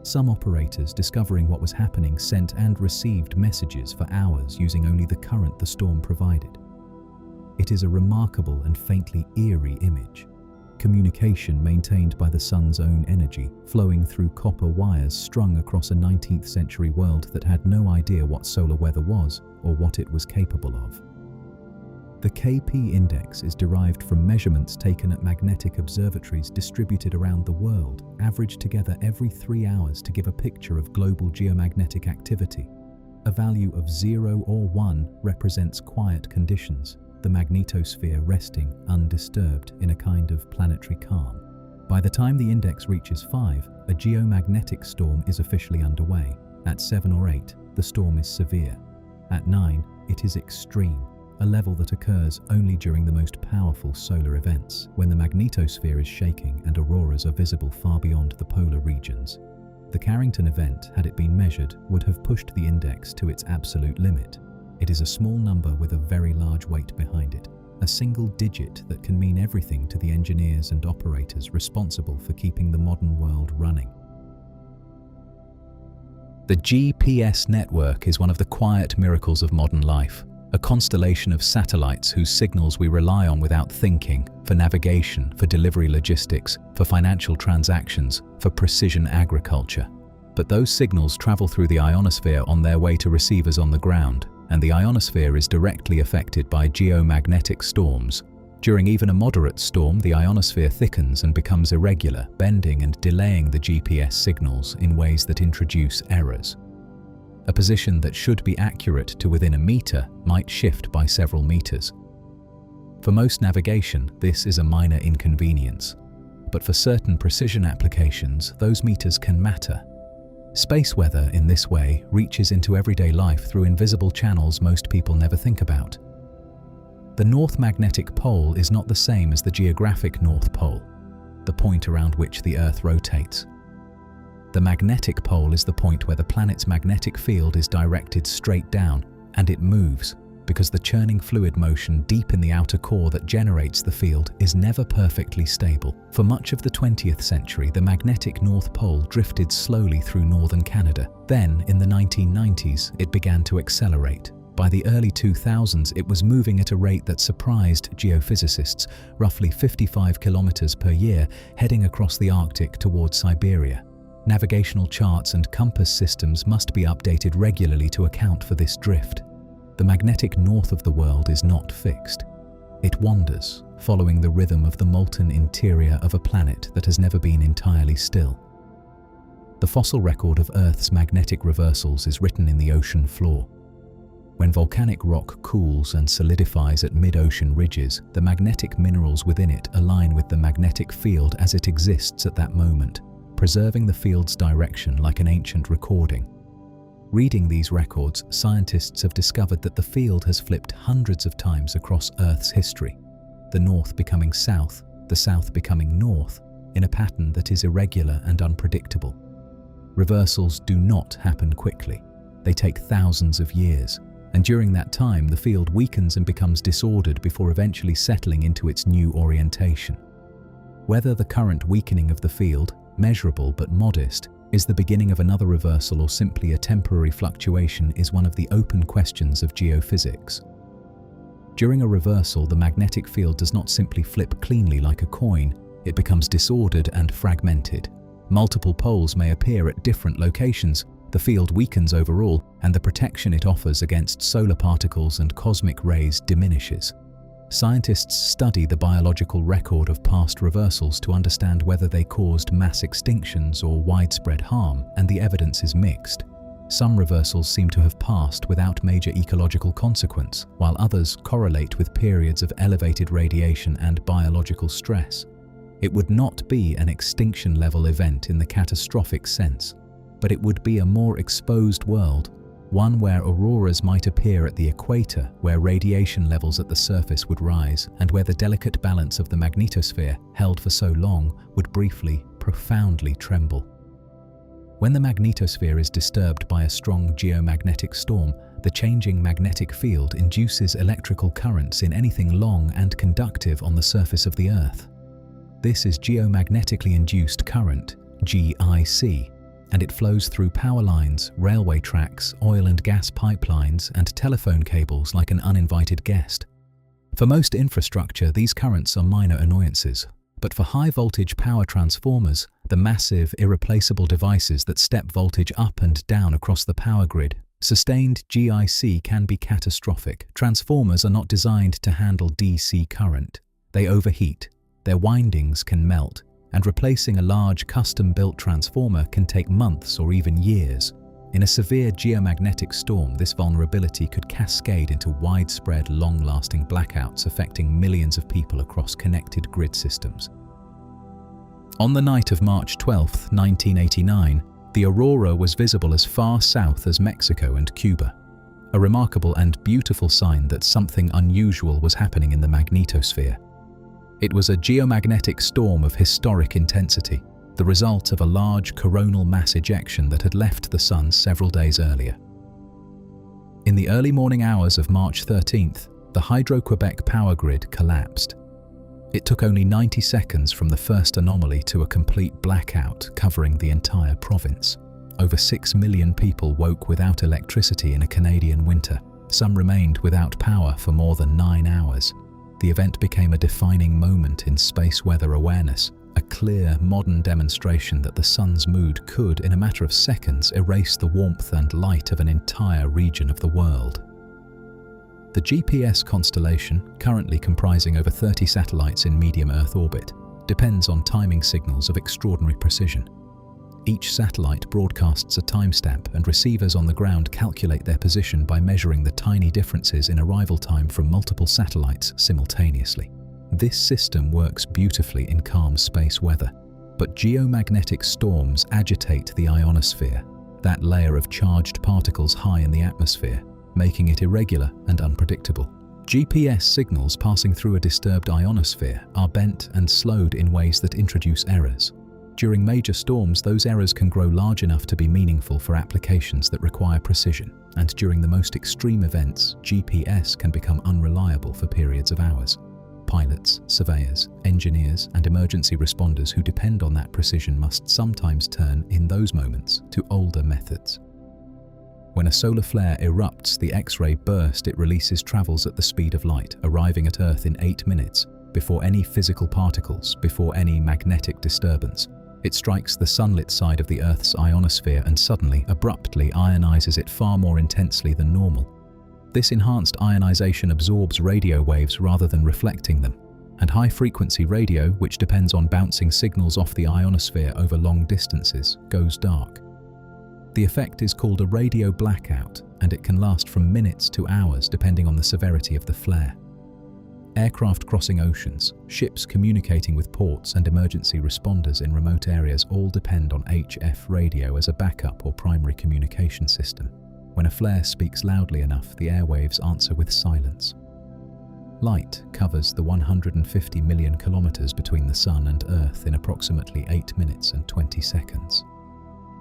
Some operators, discovering what was happening, sent and received messages for hours using only the current the storm provided. It is a remarkable and faintly eerie image. Communication maintained by the sun's own energy, flowing through copper wires strung across a 19th century world that had no idea what solar weather was or what it was capable of. The KP index is derived from measurements taken at magnetic observatories distributed around the world, averaged together every 3 hours to give a picture of global geomagnetic activity. A value of 0 or 1 represents quiet conditions, the magnetosphere resting undisturbed in a kind of planetary calm. By the time the index reaches 5, a geomagnetic storm is officially underway. At 7 or 8, the storm is severe. At 9, it is extreme, a level that occurs only during the most powerful solar events, when the magnetosphere is shaking and auroras are visible far beyond the polar regions. The Carrington event, had it been measured, would have pushed the index to its absolute limit. It is a small number with a very large weight behind it, a single digit that can mean everything to the engineers and operators responsible for keeping the modern world running. The GPS network is one of the quiet miracles of modern life. A constellation of satellites whose signals we rely on without thinking, for navigation, for delivery logistics, for financial transactions, for precision agriculture. But those signals travel through the ionosphere on their way to receivers on the ground, and the ionosphere is directly affected by geomagnetic storms. During even a moderate storm, the ionosphere thickens and becomes irregular, bending and delaying the GPS signals in ways that introduce errors. A position that should be accurate to within a meter might shift by several meters. For most navigation, this is a minor inconvenience. But for certain precision applications, those meters can matter. Space weather, in this way, reaches into everyday life through invisible channels most people never think about. The North Magnetic Pole is not the same as the geographic North Pole, the point around which the Earth rotates. The magnetic pole is the point where the planet's magnetic field is directed straight down, and it moves, because the churning fluid motion deep in the outer core that generates the field is never perfectly stable. For much of the 20th century, the magnetic North Pole drifted slowly through northern Canada. Then, in the 1990s, it began to accelerate. By the early 2000s, it was moving at a rate that surprised geophysicists, roughly 55 kilometers per year, heading across the Arctic towards Siberia. Navigational charts and compass systems must be updated regularly to account for this drift. The magnetic north of the world is not fixed. It wanders, following the rhythm of the molten interior of a planet that has never been entirely still. The fossil record of Earth's magnetic reversals is written in the ocean floor. When volcanic rock cools and solidifies at mid-ocean ridges, the magnetic minerals within it align with the magnetic field as it exists at that moment, preserving the field's direction like an ancient recording. Reading these records, scientists have discovered that the field has flipped hundreds of times across Earth's history, the north becoming south, the south becoming north, in a pattern that is irregular and unpredictable. Reversals do not happen quickly. They take thousands of years, and during that time the field weakens and becomes disordered before eventually settling into its new orientation. Whether the current weakening of the field, measurable but modest, is the beginning of another reversal or simply a temporary fluctuation is one of the open questions of geophysics. During a reversal, the magnetic field does not simply flip cleanly like a coin, it becomes disordered and fragmented. Multiple poles may appear at different locations, the field weakens overall, and the protection it offers against solar particles and cosmic rays diminishes. Scientists study the biological record of past reversals to understand whether they caused mass extinctions or widespread harm, and the evidence is mixed. Some reversals seem to have passed without major ecological consequence, while others correlate with periods of elevated radiation and biological stress. It would not be an extinction-level event in the catastrophic sense, but it would be a more exposed world, one where auroras might appear at the equator, where radiation levels at the surface would rise, and where the delicate balance of the magnetosphere, held for so long, would briefly, profoundly tremble. When the magnetosphere is disturbed by a strong geomagnetic storm, the changing magnetic field induces electrical currents in anything long and conductive on the surface of the Earth. This is geomagnetically induced current, GIC, and it flows through power lines, railway tracks, oil and gas pipelines, and telephone cables like an uninvited guest. For most infrastructure, these currents are minor annoyances, but for high-voltage power transformers, the massive, irreplaceable devices that step voltage up and down across the power grid, sustained GIC can be catastrophic. Transformers are not designed to handle DC current. They overheat, their windings can melt, and replacing a large custom-built transformer can take months or even years. In a severe geomagnetic storm, this vulnerability could cascade into widespread, long-lasting blackouts affecting millions of people across connected grid systems. On the night of March 12, 1989, the aurora was visible as far south as Mexico and Cuba, a remarkable and beautiful sign that something unusual was happening in the magnetosphere. It was a geomagnetic storm of historic intensity, the result of a large coronal mass ejection that had left the Sun several days earlier. In the early morning hours of March 13th, the Hydro-Quebec power grid collapsed. It took only 90 seconds from the first anomaly to a complete blackout covering the entire province. Over 6 million people woke without electricity in a Canadian winter. Some remained without power for more than 9 hours. The event became a defining moment in space weather awareness, a clear, modern demonstration that the Sun's mood could, in a matter of seconds, erase the warmth and light of an entire region of the world. The GPS constellation, currently comprising over 30 satellites in medium Earth orbit, depends on timing signals of extraordinary precision. Each satellite broadcasts a timestamp, and receivers on the ground calculate their position by measuring the tiny differences in arrival time from multiple satellites simultaneously. This system works beautifully in calm space weather, but geomagnetic storms agitate the ionosphere, that layer of charged particles high in the atmosphere, making it irregular and unpredictable. GPS signals passing through a disturbed ionosphere are bent and slowed in ways that introduce errors. During major storms, those errors can grow large enough to be meaningful for applications that require precision, and during the most extreme events, GPS can become unreliable for periods of hours. Pilots, surveyors, engineers, and emergency responders who depend on that precision must sometimes turn, in those moments, to older methods. When a solar flare erupts, the X-ray burst it releases travels at the speed of light, arriving at Earth in 8 minutes, before any physical particles, before any magnetic disturbance. It strikes the sunlit side of the Earth's ionosphere and suddenly, abruptly ionizes it far more intensely than normal. This enhanced ionization absorbs radio waves rather than reflecting them, and high-frequency radio, which depends on bouncing signals off the ionosphere over long distances, goes dark. The effect is called a radio blackout, and it can last from minutes to hours depending on the severity of the flare. Aircraft crossing oceans, ships communicating with ports, and emergency responders in remote areas all depend on HF radio as a backup or primary communication system. When a flare speaks loudly enough, the airwaves answer with silence. Light covers the 150 million kilometers between the Sun and Earth in approximately 8 minutes and 20 seconds.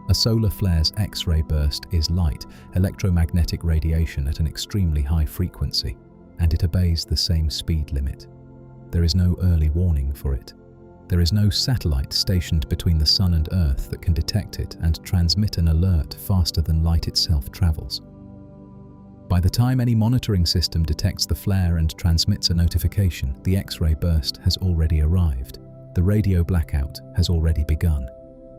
A solar flare's X-ray burst is light, electromagnetic radiation at an extremely high frequency, and it obeys the same speed limit. There is no early warning for it. There is no satellite stationed between the Sun and Earth that can detect it and transmit an alert faster than light itself travels. By the time any monitoring system detects the flare and transmits a notification, the X-ray burst has already arrived. The radio blackout has already begun.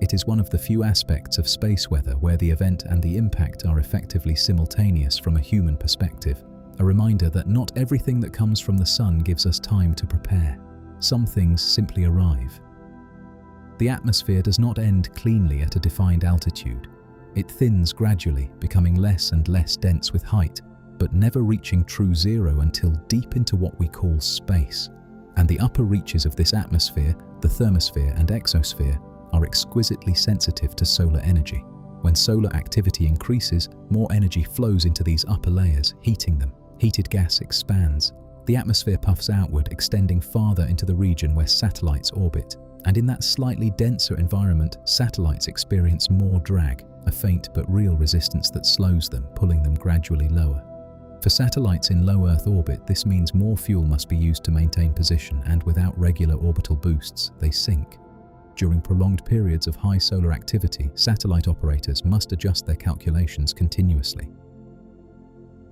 It is one of the few aspects of space weather where the event and the impact are effectively simultaneous from a human perspective, a reminder that not everything that comes from the Sun gives us time to prepare. Some things simply arrive. The atmosphere does not end cleanly at a defined altitude. It thins gradually, becoming less and less dense with height, but never reaching true zero until deep into what we call space. And the upper reaches of this atmosphere, the thermosphere and exosphere, are exquisitely sensitive to solar energy. When solar activity increases, more energy flows into these upper layers, heating them. Heated gas expands. The atmosphere puffs outward, extending farther into the region where satellites orbit. And in that slightly denser environment, satellites experience more drag, a faint but real resistance that slows them, pulling them gradually lower. For satellites in low Earth orbit, this means more fuel must be used to maintain position, and without regular orbital boosts, they sink. During prolonged periods of high solar activity, satellite operators must adjust their calculations continuously.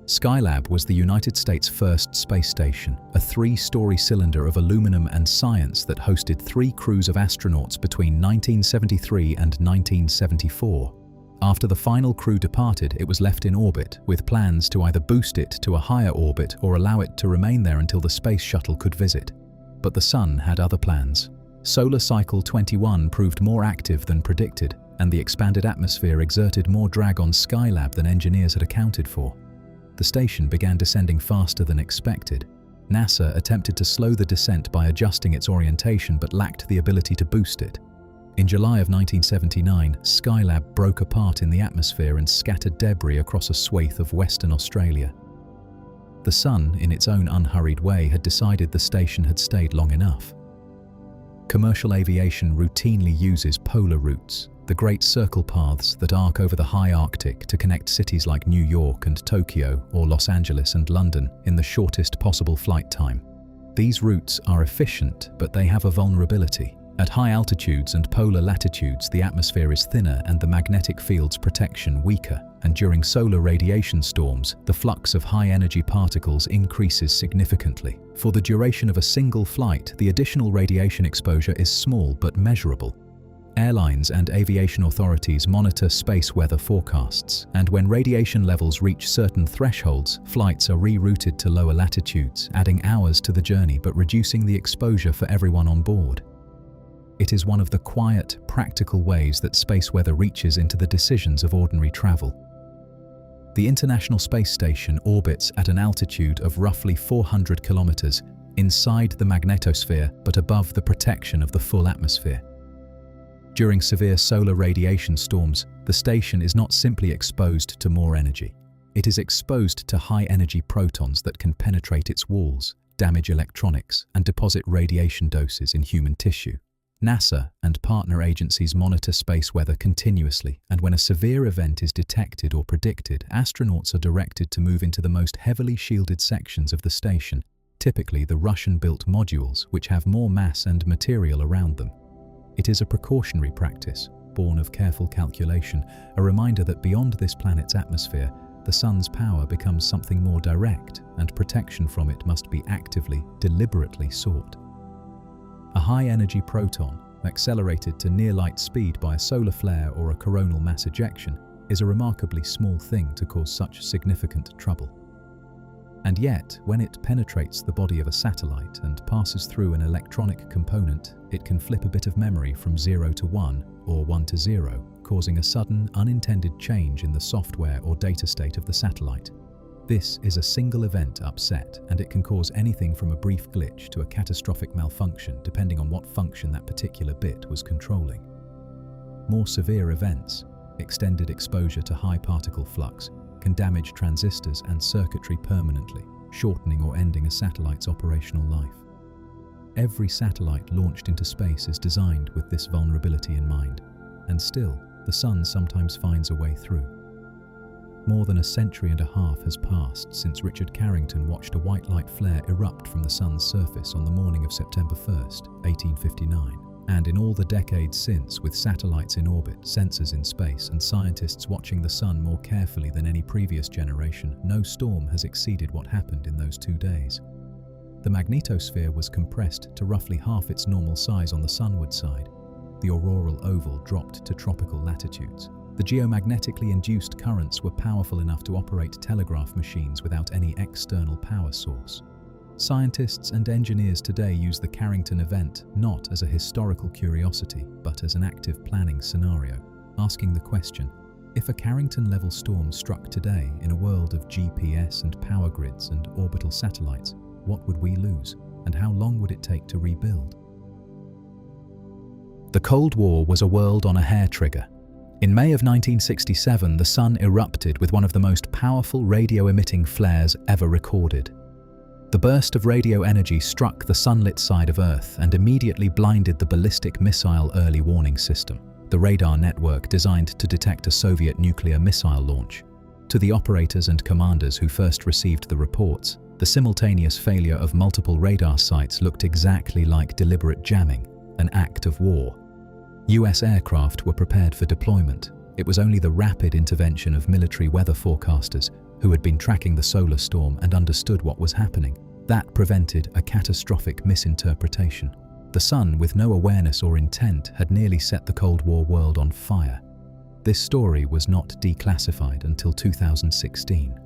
Skylab was the United States' first space station, a 3-story cylinder of aluminum and science that hosted 3 crews of astronauts between 1973 and 1974. After the final crew departed, it was left in orbit, with plans to either boost it to a higher orbit or allow it to remain there until the space shuttle could visit. But the Sun had other plans. Solar Cycle 21 proved more active than predicted, and the expanded atmosphere exerted more drag on Skylab than engineers had accounted for. The station began descending faster than expected. NASA attempted to slow the descent by adjusting its orientation but lacked the ability to boost it. In July of 1979, Skylab broke apart in the atmosphere and scattered debris across a swathe of Western Australia. The Sun, in its own unhurried way, had decided the station had stayed long enough. Commercial aviation routinely uses polar routes, the great circle paths that arc over the high Arctic to connect cities like New York and Tokyo or Los Angeles and London in the shortest possible flight time. These routes are efficient, but they have a vulnerability. At high altitudes and polar latitudes, the atmosphere is thinner and the magnetic field's protection weaker, and during solar radiation storms, the flux of high-energy particles increases significantly. For the duration of a single flight, the additional radiation exposure is small but measurable. Airlines and aviation authorities monitor space weather forecasts, and when radiation levels reach certain thresholds, flights are rerouted to lower latitudes, adding hours to the journey but reducing the exposure for everyone on board. It is one of the quiet, practical ways that space weather reaches into the decisions of ordinary travel. The International Space Station orbits at an altitude of roughly 400 kilometers inside the magnetosphere but above the protection of the full atmosphere. During severe solar radiation storms, the station is not simply exposed to more energy. It is exposed to high-energy protons that can penetrate its walls, damage electronics, and deposit radiation doses in human tissue. NASA and partner agencies monitor space weather continuously, and when a severe event is detected or predicted, astronauts are directed to move into the most heavily shielded sections of the station, typically the Russian-built modules, which have more mass and material around them. It is a precautionary practice, born of careful calculation, a reminder that beyond this planet's atmosphere, the sun's power becomes something more direct, and protection from it must be actively, deliberately sought. A high-energy proton, accelerated to near-light speed by a solar flare or a coronal mass ejection, is a remarkably small thing to cause such significant trouble. And yet, when it penetrates the body of a satellite and passes through an electronic component, it can flip a bit of memory from 0 to 1 or 1 to 0, causing a sudden, unintended change in the software or data state of the satellite. This is a single event upset, and it can cause anything from a brief glitch to a catastrophic malfunction depending on what function that particular bit was controlling. More severe events, extended exposure to high particle flux, can damage transistors and circuitry permanently, shortening or ending a satellite's operational life. Every satellite launched into space is designed with this vulnerability in mind, and still, the sun sometimes finds a way through. More than a century and a half has passed since Richard Carrington watched a white light flare erupt from the sun's surface on the morning of September 1st, 1859. And in all the decades since, with satellites in orbit, sensors in space, and scientists watching the sun more carefully than any previous generation, no storm has exceeded what happened in those 2 days. The magnetosphere was compressed to roughly half its normal size on the sunward side. The auroral oval dropped to tropical latitudes. The geomagnetically induced currents were powerful enough to operate telegraph machines without any external power source. Scientists and engineers today use the Carrington event not as a historical curiosity, but as an active planning scenario, asking the question, if a Carrington-level storm struck today in a world of GPS and power grids and orbital satellites, what would we lose, and how long would it take to rebuild? The Cold War was a world on a hair trigger. In May of 1967, the sun erupted with one of the most powerful radio-emitting flares ever recorded. The burst of radio energy struck the sunlit side of Earth and immediately blinded the ballistic missile early warning system, the radar network designed to detect a Soviet nuclear missile launch. To the operators and commanders who first received the reports, the simultaneous failure of multiple radar sites looked exactly like deliberate jamming, an act of war. US aircraft were prepared for deployment. It was only the rapid intervention of military weather forecasters who had been tracking the solar storm and understood what was happening. That prevented a catastrophic misinterpretation. The sun, with no awareness or intent, had nearly set the Cold War world on fire. This story was not declassified until 2016.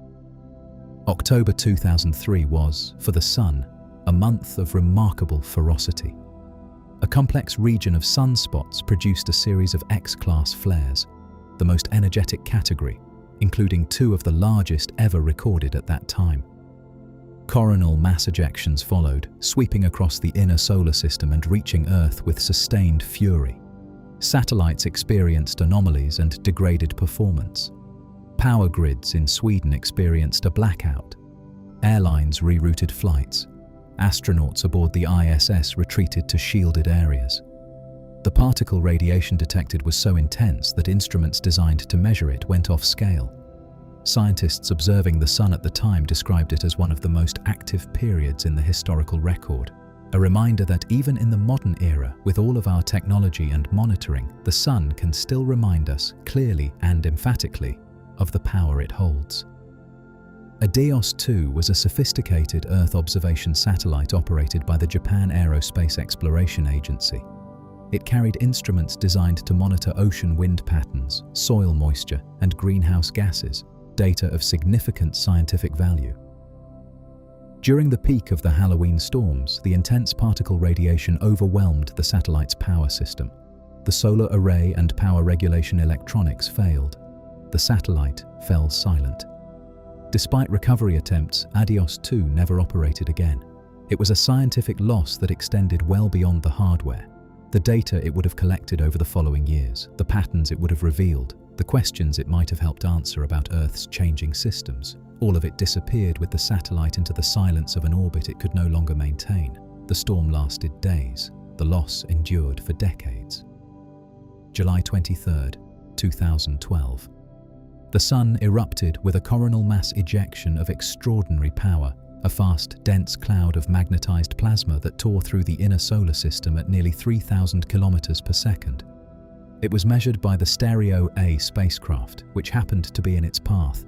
October 2003 was, for the sun, a month of remarkable ferocity. A complex region of sunspots produced a series of X-class flares, the most energetic category, including 2 of the largest ever recorded at that time. Coronal mass ejections followed, sweeping across the inner solar system and reaching Earth with sustained fury. Satellites experienced anomalies and degraded performance. Power grids in Sweden experienced a blackout. Airlines rerouted flights. Astronauts aboard the ISS retreated to shielded areas. The particle radiation detected was so intense that instruments designed to measure it went off scale. Scientists observing the sun at the time described it as one of the most active periods in the historical record, a reminder that even in the modern era, with all of our technology and monitoring, the sun can still remind us clearly and emphatically of the power it holds. EOS-2 was a sophisticated Earth observation satellite operated by the Japan Aerospace Exploration Agency. It carried instruments designed to monitor ocean wind patterns, soil moisture, and greenhouse gases, data of significant scientific value. During the peak of the Halloween storms, the intense particle radiation overwhelmed the satellite's power system. The solar array and power regulation electronics failed. The satellite fell silent. Despite recovery attempts, EOS-2 never operated again. It was a scientific loss that extended well beyond the hardware. The data it would have collected over the following years, the patterns it would have revealed, the questions it might have helped answer about Earth's changing systems, all of it disappeared with the satellite into the silence of an orbit it could no longer maintain. The storm lasted days. The loss endured for decades. July 23, 2012. The sun erupted with a coronal mass ejection of extraordinary power, a fast, dense cloud of magnetized plasma that tore through the inner solar system at nearly 3,000 kilometers per second. It was measured by the Stereo-A spacecraft, which happened to be in its path.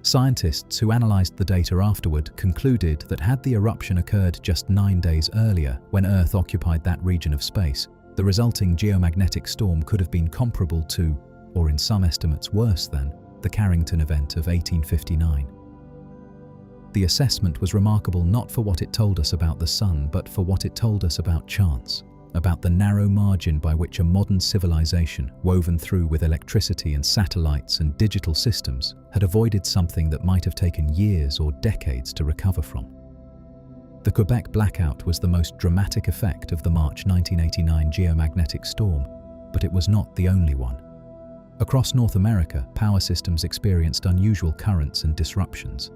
Scientists who analyzed the data afterward concluded that had the eruption occurred just 9 days earlier, when Earth occupied that region of space, the resulting geomagnetic storm could have been comparable to, or in some estimates worse than, the Carrington event of 1859. The assessment was remarkable not for what it told us about the Sun, but for what it told us about chance, about the narrow margin by which a modern civilization, woven through with electricity and satellites and digital systems, had avoided something that might have taken years or decades to recover from. The Quebec blackout was the most dramatic effect of the March 1989 geomagnetic storm, but it was not the only one. Across North America, power systems experienced unusual currents and disruptions.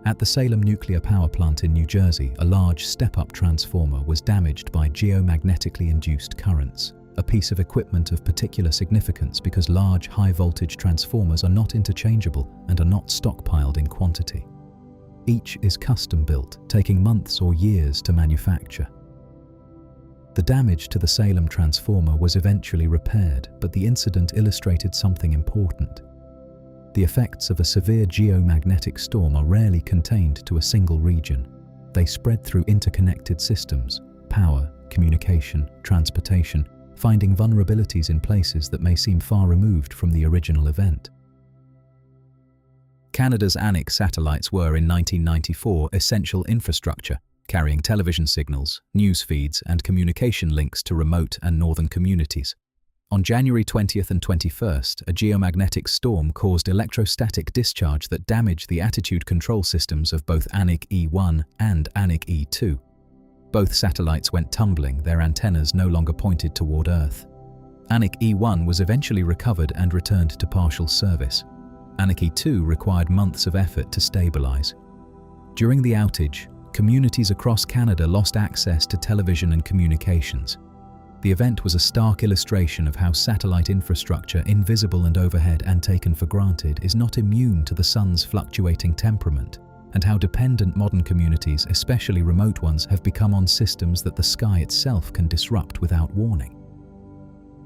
At the Salem nuclear power plant in New Jersey, a large step-up transformer was damaged by geomagnetically induced currents, a piece of equipment of particular significance because large, high-voltage transformers are not interchangeable and are not stockpiled in quantity. Each is custom-built, taking months or years to manufacture. The damage to the Salem transformer was eventually repaired, but the incident illustrated something important. The effects of a severe geomagnetic storm are rarely contained to a single region. They spread through interconnected systems, power, communication, transportation, finding vulnerabilities in places that may seem far removed from the original event. Canada's Anik satellites were in 1994 essential infrastructure, carrying television signals, news feeds, and communication links to remote and northern communities. On January 20th and 21st, a geomagnetic storm caused electrostatic discharge that damaged the attitude control systems of both Anik E1 and Anik E2. Both satellites went tumbling, their antennas no longer pointed toward Earth. Anik E1 was eventually recovered and returned to partial service. Anik E2 required months of effort to stabilize. During the outage, communities across Canada lost access to television and communications. The event was a stark illustration of how satellite infrastructure, invisible and overhead and taken for granted, is not immune to the sun's fluctuating temperament, and how dependent modern communities, especially remote ones, have become on systems that the sky itself can disrupt without warning.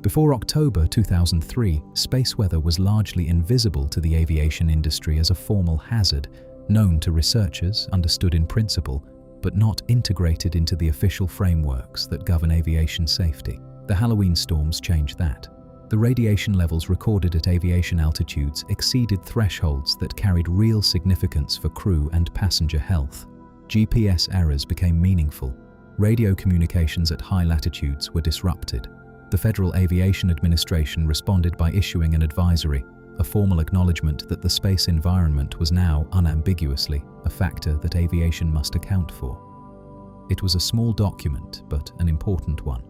Before October 2003, space weather was largely invisible to the aviation industry as a formal hazard, known to researchers, understood in principle, but not integrated into the official frameworks that govern aviation safety. The Halloween storms changed that. The radiation levels recorded at aviation altitudes exceeded thresholds that carried real significance for crew and passenger health. GPS errors became meaningful. Radio communications at high latitudes were disrupted. The Federal Aviation Administration responded by issuing an advisory, a formal acknowledgement that the space environment was now unambiguously a factor that aviation must account for. It was a small document, but an important one.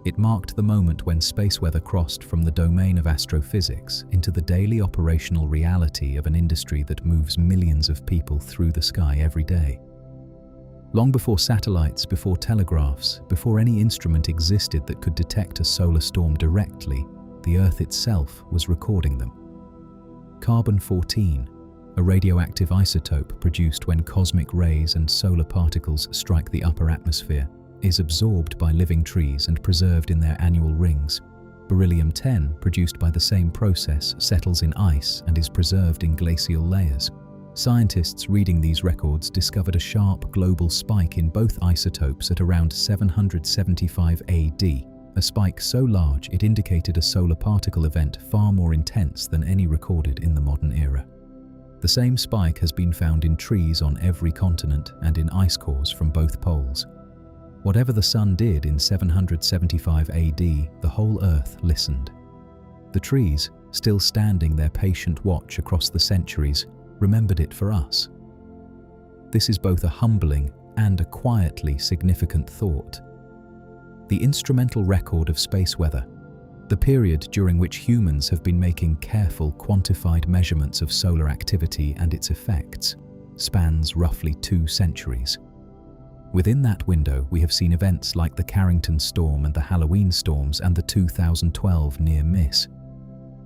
It marked the moment when space weather crossed from the domain of astrophysics into the daily operational reality of an industry that moves millions of people through the sky every day. Long before satellites, before telegraphs, before any instrument existed that could detect a solar storm directly, the Earth itself was recording them. Carbon-14, a radioactive isotope produced when cosmic rays and solar particles strike the upper atmosphere, is absorbed by living trees and preserved in their annual rings. Beryllium-10, produced by the same process, settles in ice and is preserved in glacial layers. Scientists reading these records discovered a sharp global spike in both isotopes at around 775 AD, a spike so large it indicated a solar particle event far more intense than any recorded in the modern era. The same spike has been found in trees on every continent and in ice cores from both poles. Whatever the Sun did in 775 AD, the whole Earth listened. The trees, still standing their patient watch across the centuries, remembered it for us. This is both a humbling and a quietly significant thought. The instrumental record of space weather, the period during which humans have been making careful, quantified measurements of solar activity and its effects, spans roughly 2 centuries. Within that window, we have seen events like the Carrington storm and the Halloween storms and the 2012 near miss.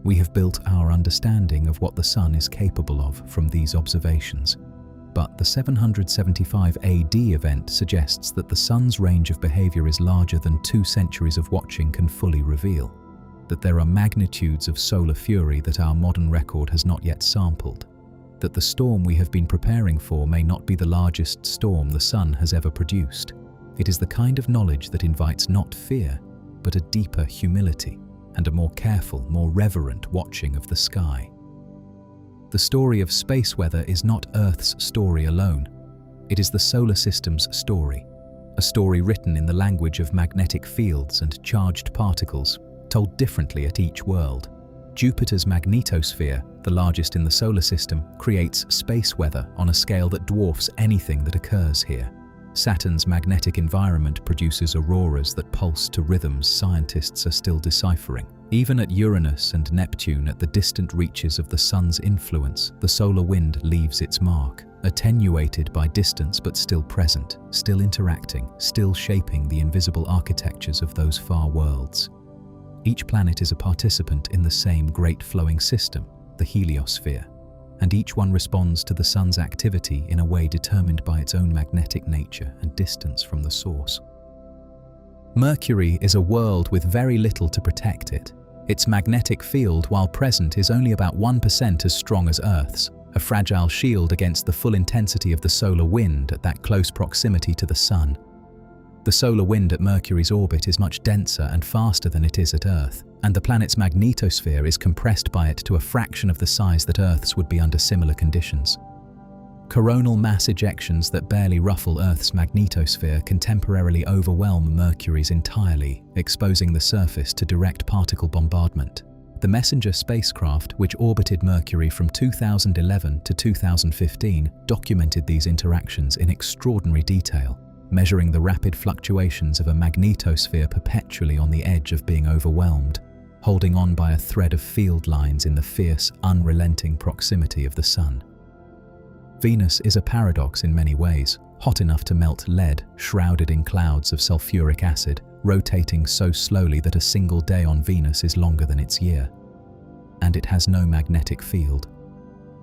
We have built our understanding of what the Sun is capable of from these observations. But the 775 AD event suggests that the Sun's range of behavior is larger than 2 centuries of watching can fully reveal. that there are magnitudes of solar fury that our modern record has not yet sampled, that the storm we have been preparing for may not be the largest storm the sun has ever produced. It is the kind of knowledge that invites not fear, but a deeper humility and a more careful, more reverent watching of the sky. The story of space weather is not Earth's story alone. It is the solar system's story, a story written in the language of magnetic fields and charged particles, told differently at each world. Jupiter's magnetosphere, the largest in the solar system, creates space weather on a scale that dwarfs anything that occurs here. Saturn's magnetic environment produces auroras that pulse to rhythms scientists are still deciphering. Even at Uranus and Neptune, at the distant reaches of the sun's influence, the solar wind leaves its mark, attenuated by distance but still present, still interacting, still shaping the invisible architectures of those far worlds. Each planet is a participant in the same great flowing system, the heliosphere, and each one responds to the sun's activity in a way determined by its own magnetic nature and distance from the source. Mercury is a world with very little to protect it. Its magnetic field, while present, is only about 1% as strong as Earth's, a fragile shield against the full intensity of the solar wind at that close proximity to the sun. The solar wind at Mercury's orbit is much denser and faster than it is at Earth, and the planet's magnetosphere is compressed by it to a fraction of the size that Earth's would be under similar conditions. Coronal mass ejections that barely ruffle Earth's magnetosphere can temporarily overwhelm Mercury's entirely, exposing the surface to direct particle bombardment. The Messenger spacecraft, which orbited Mercury from 2011 to 2015, documented these interactions in extraordinary detail, measuring the rapid fluctuations of a magnetosphere perpetually on the edge of being overwhelmed, holding on by a thread of field lines in the fierce, unrelenting proximity of the sun. Venus is a paradox in many ways, hot enough to melt lead, shrouded in clouds of sulfuric acid, rotating so slowly that a single day on Venus is longer than its year. And it has no magnetic field.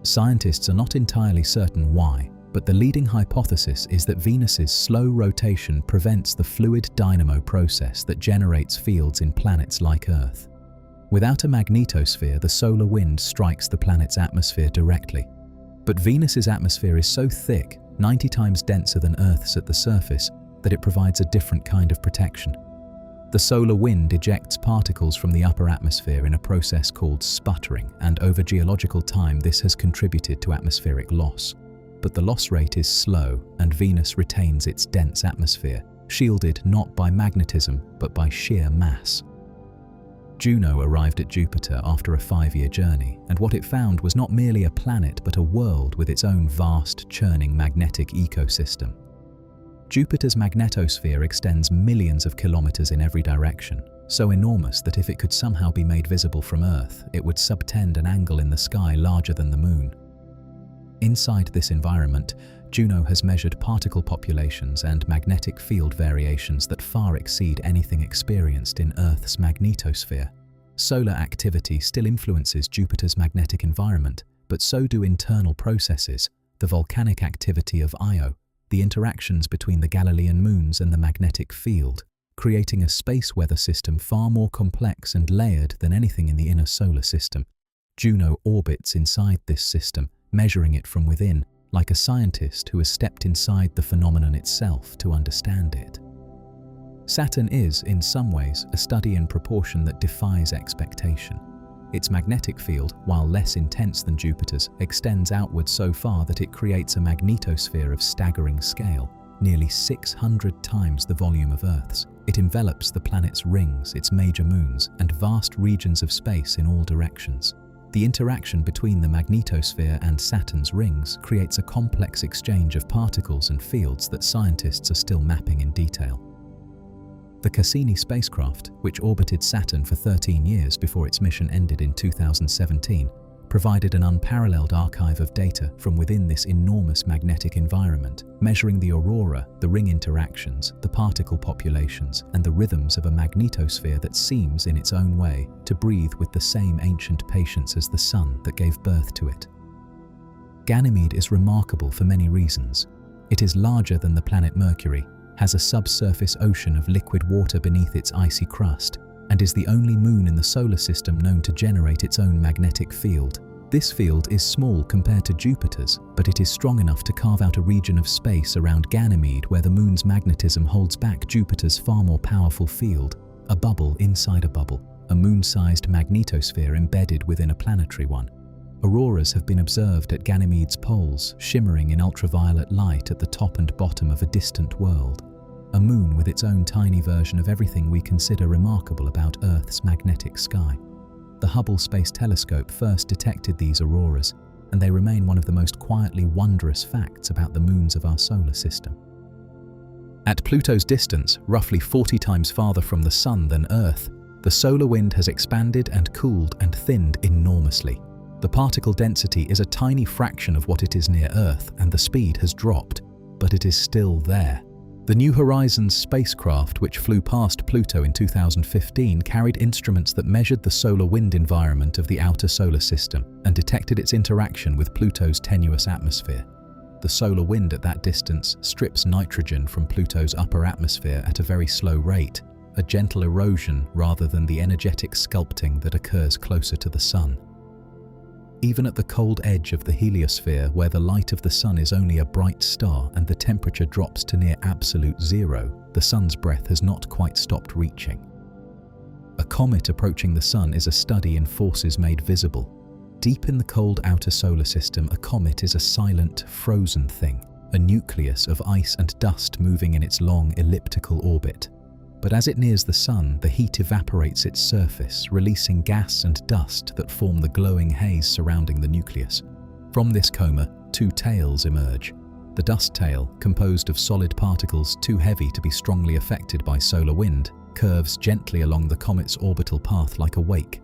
Scientists are not entirely certain why, but the leading hypothesis is that Venus's slow rotation prevents the fluid dynamo process that generates fields in planets like Earth. Without a magnetosphere, the solar wind strikes the planet's atmosphere directly. But Venus's atmosphere is so thick, 90 times denser than Earth's at the surface, that it provides a different kind of protection. The solar wind ejects particles from the upper atmosphere in a process called sputtering, and over geological time this has contributed to atmospheric loss. But the loss rate is slow, and Venus retains its dense atmosphere, shielded not by magnetism but by sheer mass. Juno arrived at Jupiter after a 5-year journey, and what it found was not merely a planet but a world with its own vast, churning magnetic ecosystem. Jupiter's magnetosphere extends millions of kilometers in every direction, so enormous that if it could somehow be made visible from Earth, it would subtend an angle in the sky larger than the Moon. Inside this environment, Juno has measured particle populations and magnetic field variations that far exceed anything experienced in Earth's magnetosphere. Solar activity still influences Jupiter's magnetic environment, but so do internal processes, the volcanic activity of Io, the interactions between the Galilean moons and the magnetic field, creating a space weather system far more complex and layered than anything in the inner solar system. Juno orbits inside this system, measuring it from within, like a scientist who has stepped inside the phenomenon itself to understand it. Saturn is, in some ways, a study in proportion that defies expectation. Its magnetic field, while less intense than Jupiter's, extends outward so far that it creates a magnetosphere of staggering scale, nearly 600 times the volume of Earth's. It envelops the planet's rings, its major moons, and vast regions of space in all directions. The interaction between the magnetosphere and Saturn's rings creates a complex exchange of particles and fields that scientists are still mapping in detail. The Cassini spacecraft, which orbited Saturn for 13 years before its mission ended in 2017, provided an unparalleled archive of data from within this enormous magnetic environment, measuring the aurora, the ring interactions, the particle populations, and the rhythms of a magnetosphere that seems, in its own way, to breathe with the same ancient patience as the sun that gave birth to it. Ganymede is remarkable for many reasons. It is larger than the planet Mercury, has a subsurface ocean of liquid water beneath its icy crust, and is the only moon in the solar system known to generate its own magnetic field. This field is small compared to Jupiter's, but it is strong enough to carve out a region of space around Ganymede where the moon's magnetism holds back Jupiter's far more powerful field, a bubble inside a bubble, a moon-sized magnetosphere embedded within a planetary one. Auroras have been observed at Ganymede's poles, shimmering in ultraviolet light at the top and bottom of a distant world. A moon with its own tiny version of everything we consider remarkable about Earth's magnetic sky. The Hubble Space Telescope first detected these auroras, and they remain one of the most quietly wondrous facts about the moons of our solar system. At Pluto's distance, roughly 40 times farther from the Sun than Earth, the solar wind has expanded and cooled and thinned enormously. The particle density is a tiny fraction of what it is near Earth, and the speed has dropped, but it is still there. The New Horizons spacecraft, which flew past Pluto in 2015, carried instruments that measured the solar wind environment of the outer solar system and detected its interaction with Pluto's tenuous atmosphere. The solar wind at that distance strips nitrogen from Pluto's upper atmosphere at a very slow rate, a gentle erosion rather than the energetic sculpting that occurs closer to the Sun. Even at the cold edge of the heliosphere, where the light of the Sun is only a bright star and the temperature drops to near absolute zero, the Sun's breath has not quite stopped reaching. A comet approaching the Sun is a study in forces made visible. Deep in the cold outer solar system, a comet is a silent, frozen thing, a nucleus of ice and dust moving in its long, elliptical orbit. But as it nears the Sun, the heat evaporates its surface, releasing gas and dust that form the glowing haze surrounding the nucleus. From this coma, two tails emerge. The dust tail, composed of solid particles too heavy to be strongly affected by solar wind, curves gently along the comet's orbital path like a wake.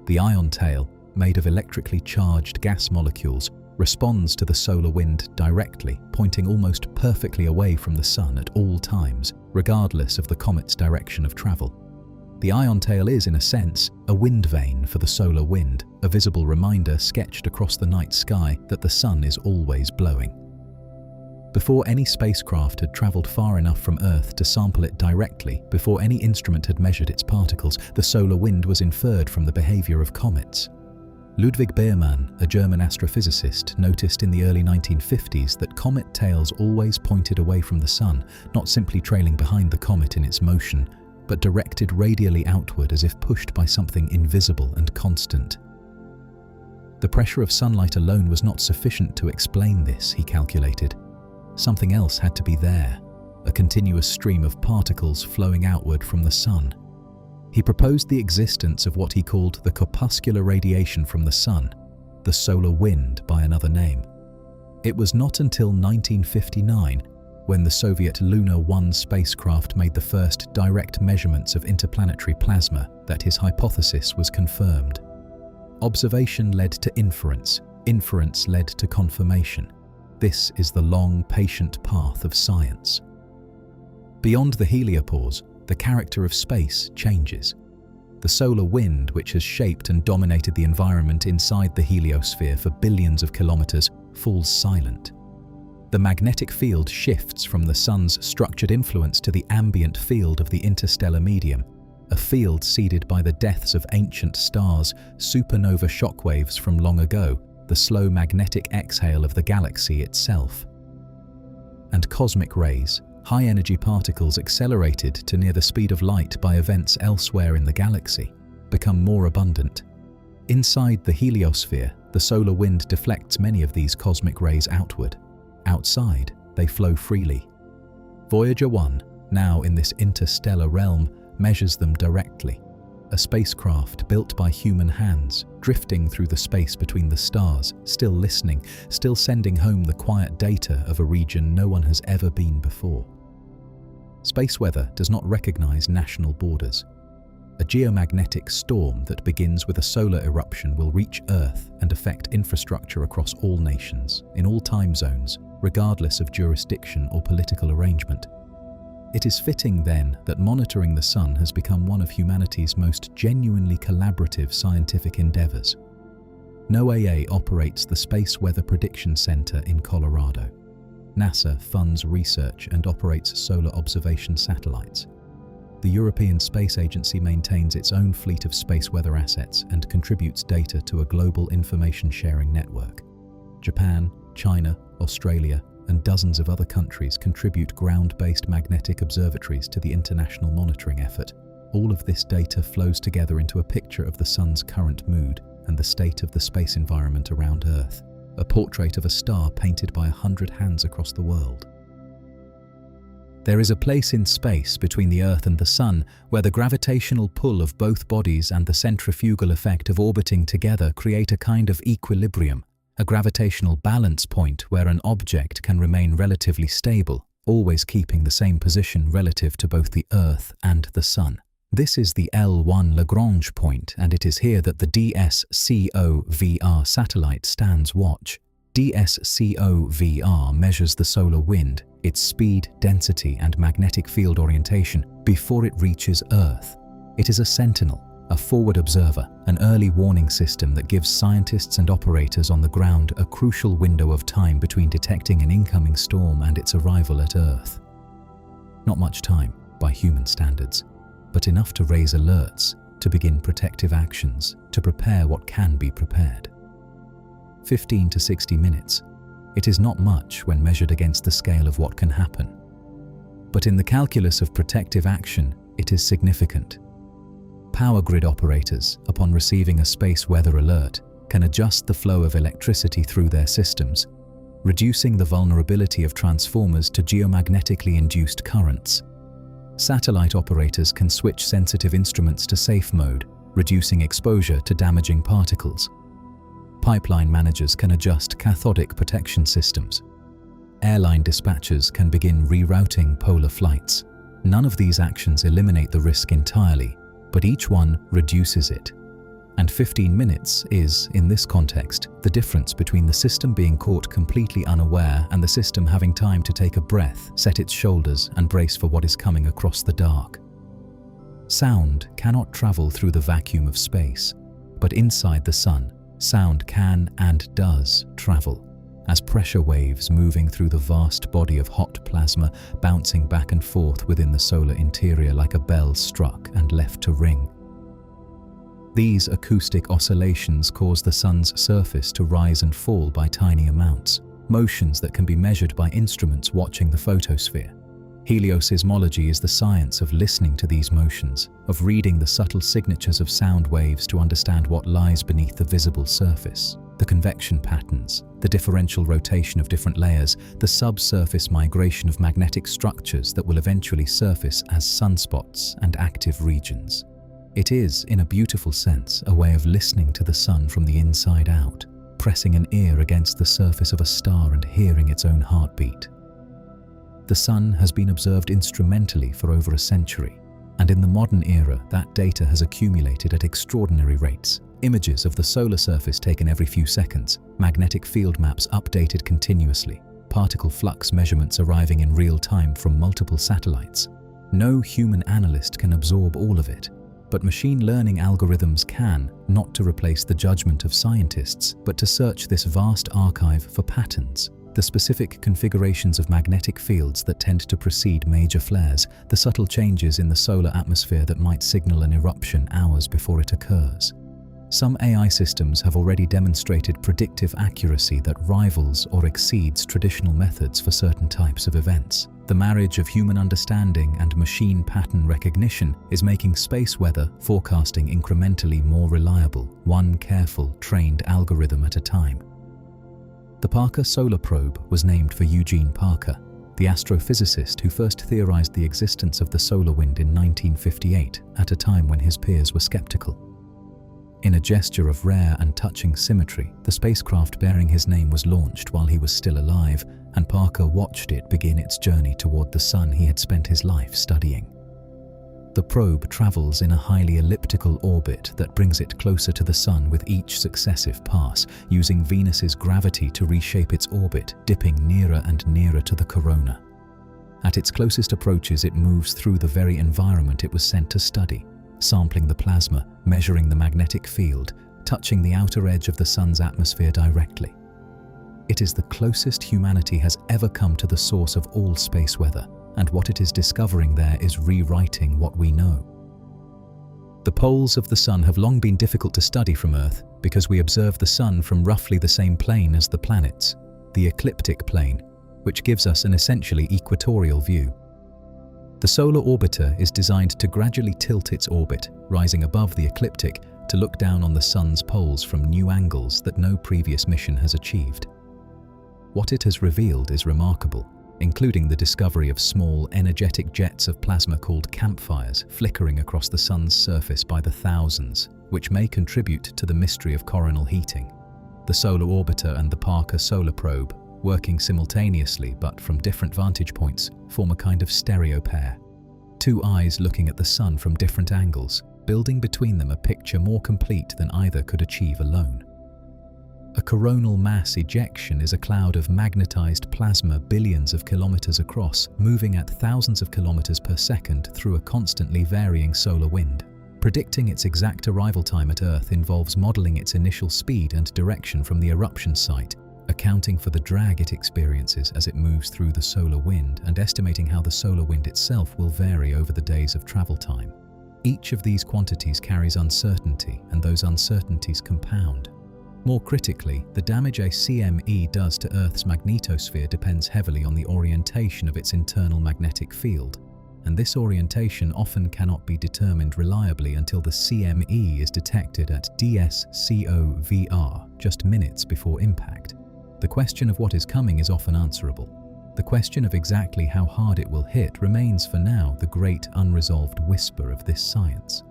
The ion tail, made of electrically charged gas molecules, responds to the solar wind directly, pointing almost perfectly away from the Sun at all times, regardless of the comet's direction of travel. The ion tail is, in a sense, a wind vane for the solar wind, a visible reminder sketched across the night sky that the Sun is always blowing. Before any spacecraft had traveled far enough from Earth to sample it directly, before any instrument had measured its particles, the solar wind was inferred from the behavior of comets. Ludwig Beermann, a German astrophysicist, noticed in the early 1950s that comet tails always pointed away from the Sun, not simply trailing behind the comet in its motion, but directed radially outward as if pushed by something invisible and constant. The pressure of sunlight alone was not sufficient to explain this, he calculated. Something else had to be there, a continuous stream of particles flowing outward from the Sun. He proposed the existence of what he called the corpuscular radiation from the Sun, the solar wind by another name. It was not until 1959, when the Soviet Luna 1 spacecraft made the first direct measurements of interplanetary plasma, that his hypothesis was confirmed. Observation led to inference, inference led to confirmation. This is the long, patient path of science. Beyond the heliopause, the character of space changes. The solar wind, which has shaped and dominated the environment inside the heliosphere for billions of kilometers, falls silent. The magnetic field shifts from the Sun's structured influence to the ambient field of the interstellar medium, a field seeded by the deaths of ancient stars, supernova shockwaves from long ago, the slow magnetic exhale of the galaxy itself. And cosmic rays, high-energy particles accelerated to near the speed of light by events elsewhere in the galaxy, become more abundant. Inside the heliosphere, the solar wind deflects many of these cosmic rays outward. Outside, they flow freely. Voyager 1, now in this interstellar realm, measures them directly. A spacecraft built by human hands, drifting through the space between the stars, still listening, still sending home the quiet data of a region no one has ever been before. Space weather does not recognize national borders. A geomagnetic storm that begins with a solar eruption will reach Earth and affect infrastructure across all nations, in all time zones, regardless of jurisdiction or political arrangement. It is fitting, then, that monitoring the Sun has become one of humanity's most genuinely collaborative scientific endeavors. NOAA operates the Space Weather Prediction Center in NASA funds research and operates solar observation satellites. the European Space Agency maintains its own fleet of space weather assets and contributes data to a global information sharing network. Japan, China, Australia, and dozens of other countries contribute ground-based magnetic observatories to the international monitoring effort. All of this data flows together into a picture of the Sun's current mood and the state of the space environment around Earth, a portrait of a star painted by 100 hands across the world. There is a place in space between the Earth and the Sun where the gravitational pull of both bodies and the centrifugal effect of orbiting together create a kind of equilibrium, a gravitational balance point where an object can remain relatively stable, always keeping the same position relative to both the Earth and the Sun. This is the L1 Lagrange point, and it is here that the DSCOVR satellite stands watch. DSCOVR measures the solar wind, its speed, density, and magnetic field orientation before it reaches Earth. It is a sentinel, a forward observer, an early warning system that gives scientists and operators on the ground a crucial window of time between detecting an incoming storm and its arrival at Earth. Not much time, by human standards, but enough to raise alerts, to begin protective actions, to prepare what can be prepared. 15 to 60 minutes. It is not much when measured against the scale of what can happen. But in the calculus of protective action, it is significant. Power grid operators, upon receiving a space weather alert, can adjust the flow of electricity through their systems, reducing the vulnerability of transformers to geomagnetically induced currents. Satellite operators can switch sensitive instruments to safe mode, reducing exposure to damaging particles. Pipeline managers can adjust cathodic protection systems. Airline dispatchers can begin rerouting polar flights. None of these actions eliminate the risk entirely, but each one reduces it. And 15 minutes is, in this context, the difference between the system being caught completely unaware and the system having time to take a breath, set its shoulders, and brace for what is coming across the dark. Sound cannot travel through the vacuum of space, but inside the Sun, sound can and does travel, as pressure waves moving through the vast body of hot plasma bouncing back and forth within the solar interior like a bell struck and left to ring. These acoustic oscillations cause the Sun's surface to rise and fall by tiny amounts, motions that can be measured by instruments watching the photosphere. Heliosysmology is the science of listening to these motions, of reading the subtle signatures of sound waves to understand what lies beneath the visible surface. The convection patterns, the differential rotation of different layers, the subsurface migration of magnetic structures that will eventually surface as sunspots and active regions. It is, in a beautiful sense, a way of listening to the Sun from the inside out, pressing an ear against the surface of a star and hearing its own heartbeat. The Sun has been observed instrumentally for over a century, and in the modern era, that data has accumulated at extraordinary rates. Images of the solar surface taken every few seconds, magnetic field maps updated continuously, particle flux measurements arriving in real time from multiple satellites. No human analyst can absorb all of it, but machine learning algorithms can, not to replace the judgment of scientists, but to search this vast archive for patterns, the specific configurations of magnetic fields that tend to precede major flares, the subtle changes in the solar atmosphere that might signal an eruption hours before it occurs. Some AI systems have already demonstrated predictive accuracy that rivals or exceeds traditional methods for certain types of events. The marriage of human understanding and machine pattern recognition is making space weather forecasting incrementally more reliable, one careful, trained algorithm at a time. The Parker Solar Probe was named for Eugene Parker, the astrophysicist who first theorized the existence of the solar wind in 1958, at a time when his peers were skeptical. In a gesture of rare and touching symmetry, the spacecraft bearing his name was launched while he was still alive, and Parker watched it begin its journey toward the Sun he had spent his life studying. The probe travels in a highly elliptical orbit that brings it closer to the Sun with each successive pass, using Venus's gravity to reshape its orbit, dipping nearer and nearer to the corona. At its closest approaches, it moves through the very environment it was sent to study, sampling the plasma, measuring the magnetic field, touching the outer edge of the Sun's atmosphere directly. It is the closest humanity has ever come to the source of all space weather, and what it is discovering there is rewriting what we know. The poles of the Sun have long been difficult to study from Earth because we observe the Sun from roughly the same plane as the planets, the ecliptic plane, which gives us an essentially equatorial view. The solar orbiter is designed to gradually tilt its orbit, rising above the ecliptic, to look down on the Sun's poles from new angles that no previous mission has achieved. What it has revealed is remarkable, including the discovery of small, energetic jets of plasma called campfires flickering across the Sun's surface by the thousands, which may contribute to the mystery of coronal heating. The solar orbiter and the Parker Solar Probe, working simultaneously but from different vantage points, form a kind of stereo pair. Two eyes looking at the Sun from different angles, building between them a picture more complete than either could achieve alone. A coronal mass ejection is a cloud of magnetized plasma billions of kilometers across, moving at thousands of kilometers per second through a constantly varying solar wind. Predicting its exact arrival time at Earth involves modeling its initial speed and direction from the eruption site, accounting for the drag it experiences as it moves through the solar wind, and estimating how the solar wind itself will vary over the days of travel time. Each of these quantities carries uncertainty, and those uncertainties compound. More critically, the damage a CME does to Earth's magnetosphere depends heavily on the orientation of its internal magnetic field, and this orientation often cannot be determined reliably until the CME is detected at DSCOVR, just minutes before impact. The question of what is coming is often answerable. The question of exactly how hard it will hit remains for now the great unresolved whisper of this science.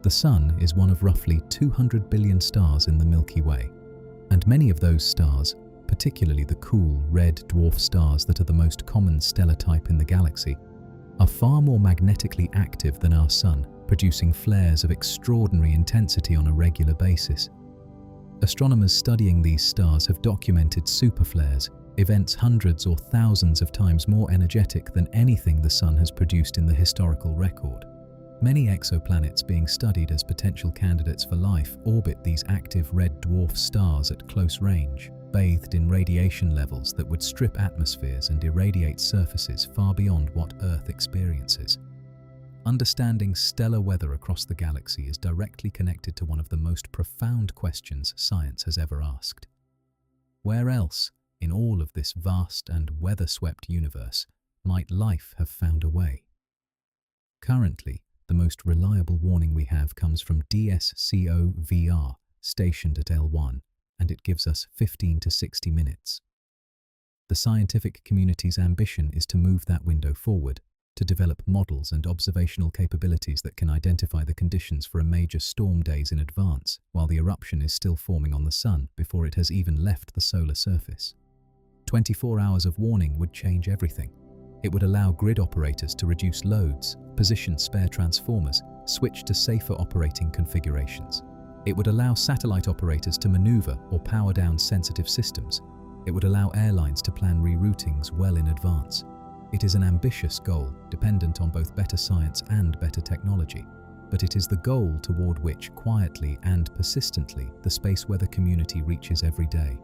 The Sun is one of roughly 200 billion stars in the Milky Way, and many of those stars, particularly the cool red dwarf stars that are the most common stellar type in the galaxy, are far more magnetically active than our Sun, producing flares of extraordinary intensity on a regular basis. Astronomers studying these stars have documented superflares, events hundreds or thousands of times more energetic than anything the Sun has produced in the historical record. Many exoplanets being studied as potential candidates for life orbit these active red dwarf stars at close range, bathed in radiation levels that would strip atmospheres and irradiate surfaces far beyond what Earth experiences. Understanding stellar weather across the galaxy is directly connected to one of the most profound questions science has ever asked. Where else, in all of this vast and weather-swept universe, might life have found a way? Currently, the most reliable warning we have comes from DSCOVR, stationed at L1, and it gives us 15 to 60 minutes. The scientific community's ambition is to move that window forward, to develop models and observational capabilities that can identify the conditions for a major storm days in advance, while the eruption is still forming on the Sun before it has even left the solar surface. 24 hours of warning would change everything. It would allow grid operators to reduce loads, position spare transformers, switch to safer operating configurations. It would allow satellite operators to maneuver or power down sensitive systems. It would allow airlines to plan reroutings well in advance. It is an ambitious goal, dependent on both better science and better technology, but it is the goal toward which, quietly and persistently, the space weather community reaches every day.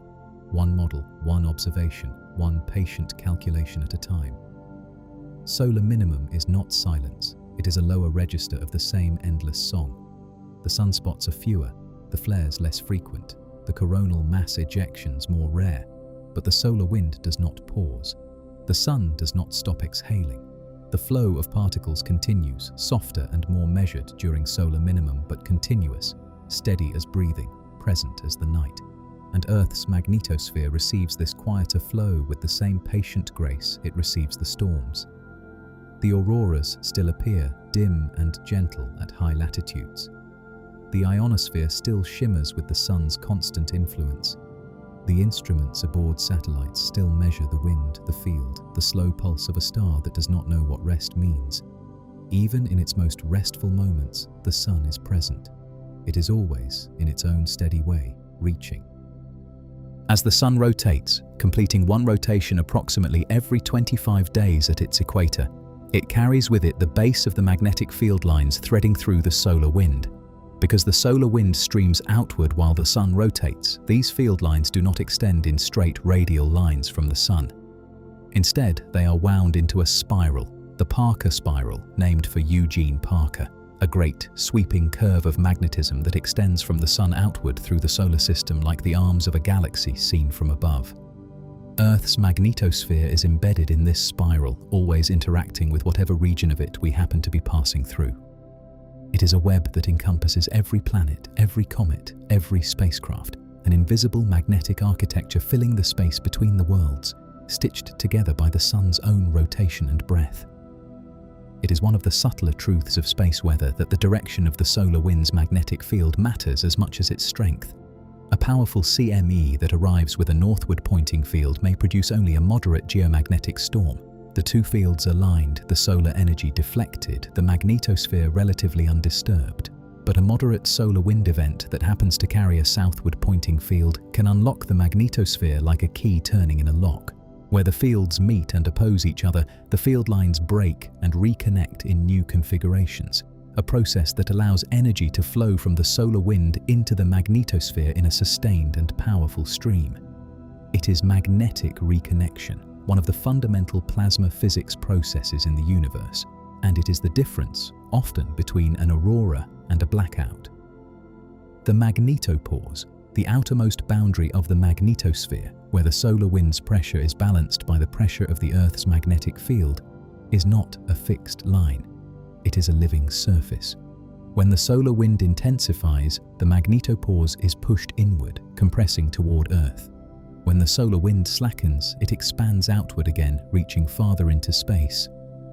One model, one observation, one patient calculation at a time. Solar minimum is not silence, it is a lower register of the same endless song. The sunspots are fewer, the flares less frequent, the coronal mass ejections more rare, but the solar wind does not pause. The Sun does not stop exhaling. The flow of particles continues, softer and more measured during solar minimum, but continuous, steady as breathing, present as the night. And Earth's magnetosphere receives this quieter flow with the same patient grace it receives the storms. The auroras still appear, dim and gentle at high latitudes. The ionosphere still shimmers with the Sun's constant influence. The instruments aboard satellites still measure the wind, the field, the slow pulse of a star that does not know what rest means. Even in its most restful moments, the Sun is present. It is always, in its own steady way, reaching. As the Sun rotates, completing one rotation approximately every 25 days at its equator, it carries with it the base of the magnetic field lines threading through the solar wind. Because the solar wind streams outward while the Sun rotates, these field lines do not extend in straight radial lines from the Sun. Instead, they are wound into a spiral, the Parker spiral, named for Eugene Parker, a great, sweeping curve of magnetism that extends from the Sun outward through the solar system like the arms of a galaxy seen from above. Earth's magnetosphere is embedded in this spiral, always interacting with whatever region of it we happen to be passing through. It is a web that encompasses every planet, every comet, every spacecraft, an invisible magnetic architecture filling the space between the worlds, stitched together by the Sun's own rotation and breath. It is one of the subtler truths of space weather that the direction of the solar wind's magnetic field matters as much as its strength. A powerful CME that arrives with a northward pointing field may produce only a moderate geomagnetic storm. The two fields aligned, the solar energy deflected, the magnetosphere relatively undisturbed. But a moderate solar wind event that happens to carry a southward pointing field can unlock the magnetosphere like a key turning in a lock. Where the fields meet and oppose each other, the field lines break and reconnect in new configurations, a process that allows energy to flow from the solar wind into the magnetosphere in a sustained and powerful stream. It is magnetic reconnection, one of the fundamental plasma physics processes in the universe, and it is the difference, often, between an aurora and a blackout. The magnetopause, the outermost boundary of the magnetosphere, where the solar wind's pressure is balanced by the pressure of the Earth's magnetic field, is not a fixed line. It is a living surface. When the solar wind intensifies, the magnetopause is pushed inward, compressing toward Earth. When the solar wind slackens, it expands outward again, reaching farther into space.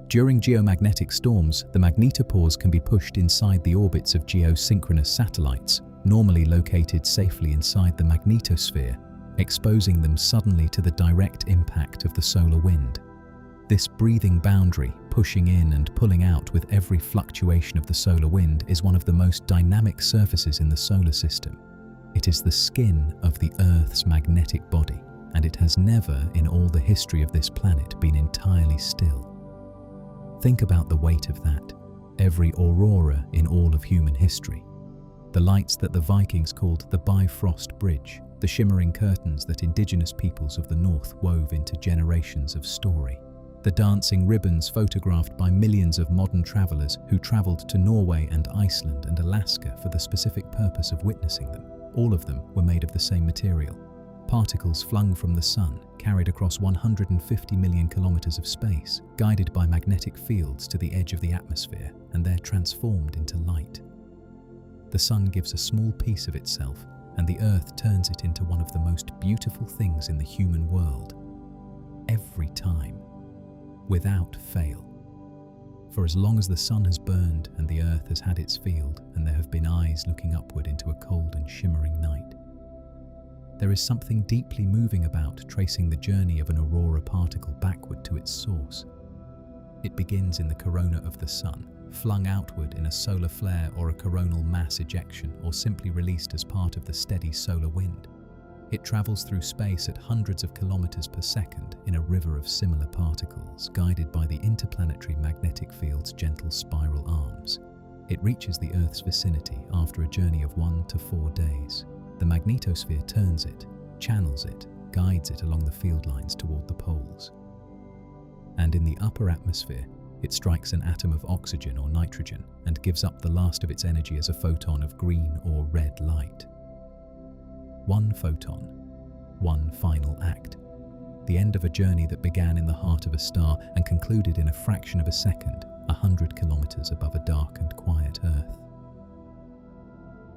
During geomagnetic storms, the magnetopause can be pushed inside the orbits of geosynchronous satellites, normally located safely inside the magnetosphere, exposing them suddenly to the direct impact of the solar wind. This breathing boundary, pushing in and pulling out with every fluctuation of the solar wind, is one of the most dynamic surfaces in the solar system. It is the skin of the Earth's magnetic body, and it has never, in all the history of this planet, been entirely still. Think about the weight of that. Every aurora in all of human history. The lights that the Vikings called the Bifrost Bridge, the shimmering curtains that indigenous peoples of the North wove into generations of story. The dancing ribbons photographed by millions of modern travelers who traveled to Norway and Iceland and Alaska for the specific purpose of witnessing them. All of them were made of the same material. Particles flung from the Sun, carried across 150 million kilometers of space, guided by magnetic fields to the edge of the atmosphere, and there transformed into light. The Sun gives a small piece of itself, and the Earth turns it into one of the most beautiful things in the human world. Every time. Without fail. For as long as the Sun has burned and the Earth has had its field, and there have been eyes looking upward into a cold and shimmering night, there is something deeply moving about tracing the journey of an aurora particle backward to its source. It begins in the corona of the Sun, flung outward in a solar flare or a coronal mass ejection, or simply released as part of the steady solar wind. It travels through space at hundreds of kilometers per second in a river of similar particles, guided by the interplanetary magnetic field's gentle spiral arms. It reaches the Earth's vicinity after a journey of 1 to 4 days. The magnetosphere turns it, channels it, guides it along the field lines toward the poles. And in the upper atmosphere, it strikes an atom of oxygen or nitrogen and gives up the last of its energy as a photon of green or red light. One photon, one final act. The end of a journey that began in the heart of a star and concluded in a fraction of a second, 100 kilometers above a dark and quiet Earth.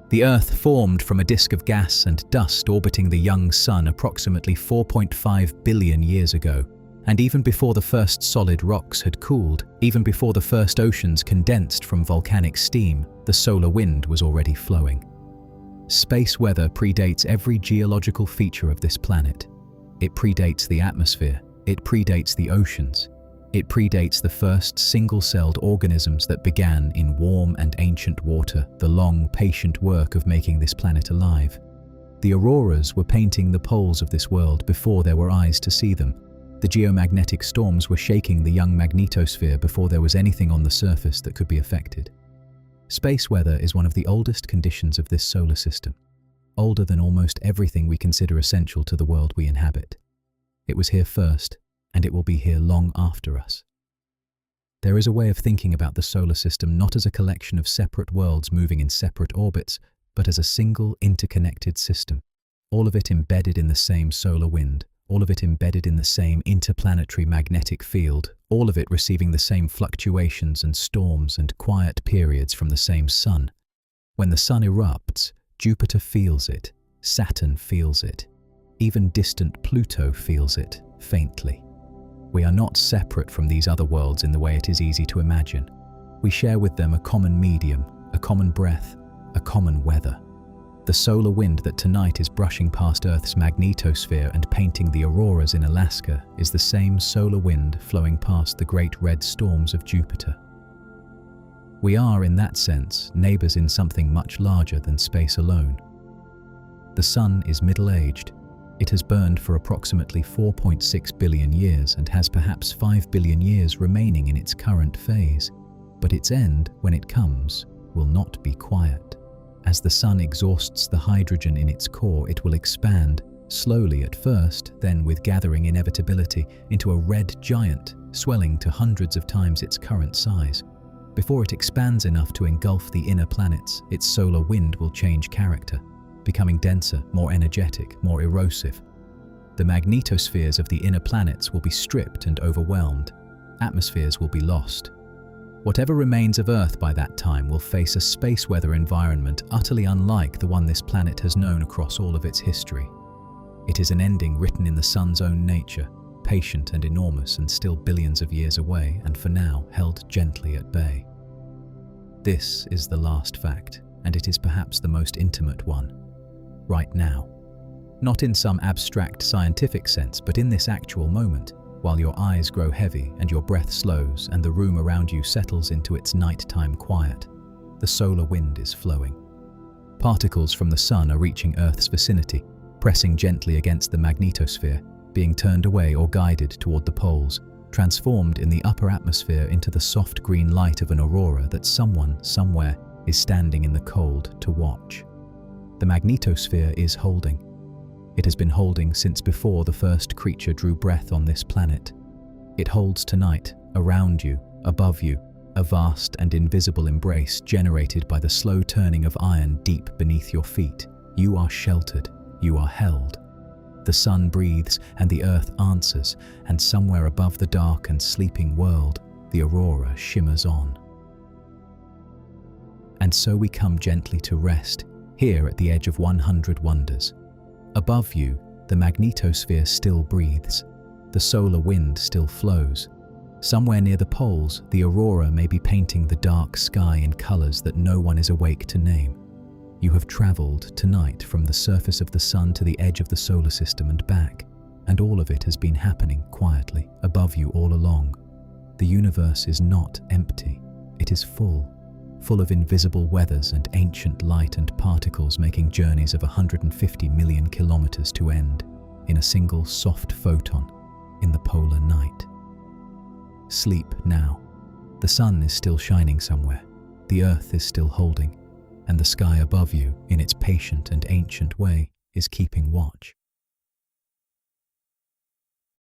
The Earth formed from a disk of gas and dust orbiting the young Sun approximately 4.5 billion years ago. And even before the first solid rocks had cooled, even before the first oceans condensed from volcanic steam, the solar wind was already flowing. Space weather predates every geological feature of this planet. It predates the atmosphere, it predates the oceans, it predates the first single-celled organisms that began in warm and ancient water the long, patient work of making this planet alive. The auroras were painting the poles of this world before there were eyes to see them. The geomagnetic storms were shaking the young magnetosphere before there was anything on the surface that could be affected. Space weather is one of the oldest conditions of this solar system, older than almost everything we consider essential to the world we inhabit. It was here first, and it will be here long after us. There is a way of thinking about the solar system not as a collection of separate worlds moving in separate orbits, but as a single interconnected system, all of it embedded in the same solar wind, all of it embedded in the same interplanetary magnetic field, all of it receiving the same fluctuations and storms and quiet periods from the same sun. When the sun erupts, Jupiter feels it, Saturn feels it, even distant Pluto feels it, faintly. We are not separate from these other worlds in the way it is easy to imagine. We share with them a common medium, a common breath, a common weather. The solar wind that tonight is brushing past Earth's magnetosphere and painting the auroras in Alaska is the same solar wind flowing past the great red storms of Jupiter. We are, in that sense, neighbors in something much larger than space alone. The sun is middle-aged. It has burned for approximately 4.6 billion years and has perhaps 5 billion years remaining in its current phase. But its end, when it comes, will not be quiet. As the sun exhausts the hydrogen in its core, it will expand, slowly at first, then with gathering inevitability, into a red giant, swelling to hundreds of times its current size. Before it expands enough to engulf the inner planets, its solar wind will change character, becoming denser, more energetic, more erosive. The magnetospheres of the inner planets will be stripped and overwhelmed. Atmospheres will be lost. Whatever remains of Earth by that time will face a space weather environment utterly unlike the one this planet has known across all of its history. It is an ending written in the sun's own nature, patient and enormous and still billions of years away, and for now held gently at bay. This is the last fact, and it is perhaps the most intimate one. Right now. Not in some abstract scientific sense, but in this actual moment, while your eyes grow heavy and your breath slows and the room around you settles into its nighttime quiet, the solar wind is flowing. Particles from the sun are reaching Earth's vicinity, pressing gently against the magnetosphere, being turned away or guided toward the poles, transformed in the upper atmosphere into the soft green light of an aurora that someone, somewhere, is standing in the cold to watch. The magnetosphere is holding. It has been holding since before the first creature drew breath on this planet. It holds tonight, around you, above you, a vast and invisible embrace generated by the slow turning of iron deep beneath your feet. You are sheltered, you are held. The sun breathes and the earth answers, and somewhere above the dark and sleeping world, the aurora shimmers on. And so we come gently to rest, here at the edge of 100 wonders. Above you, the magnetosphere still breathes. The solar wind still flows. Somewhere near the poles, the aurora may be painting the dark sky in colors that no one is awake to name. You have traveled tonight from the surface of the sun to the edge of the solar system and back, and all of it has been happening quietly above you all along. The universe is not empty. It is full of invisible weathers and ancient light and particles making journeys of 150 million kilometers to end in a single soft photon in the polar night. Sleep now. The sun is still shining somewhere. The earth is still holding, and the sky above you, in its patient and ancient way, is keeping watch.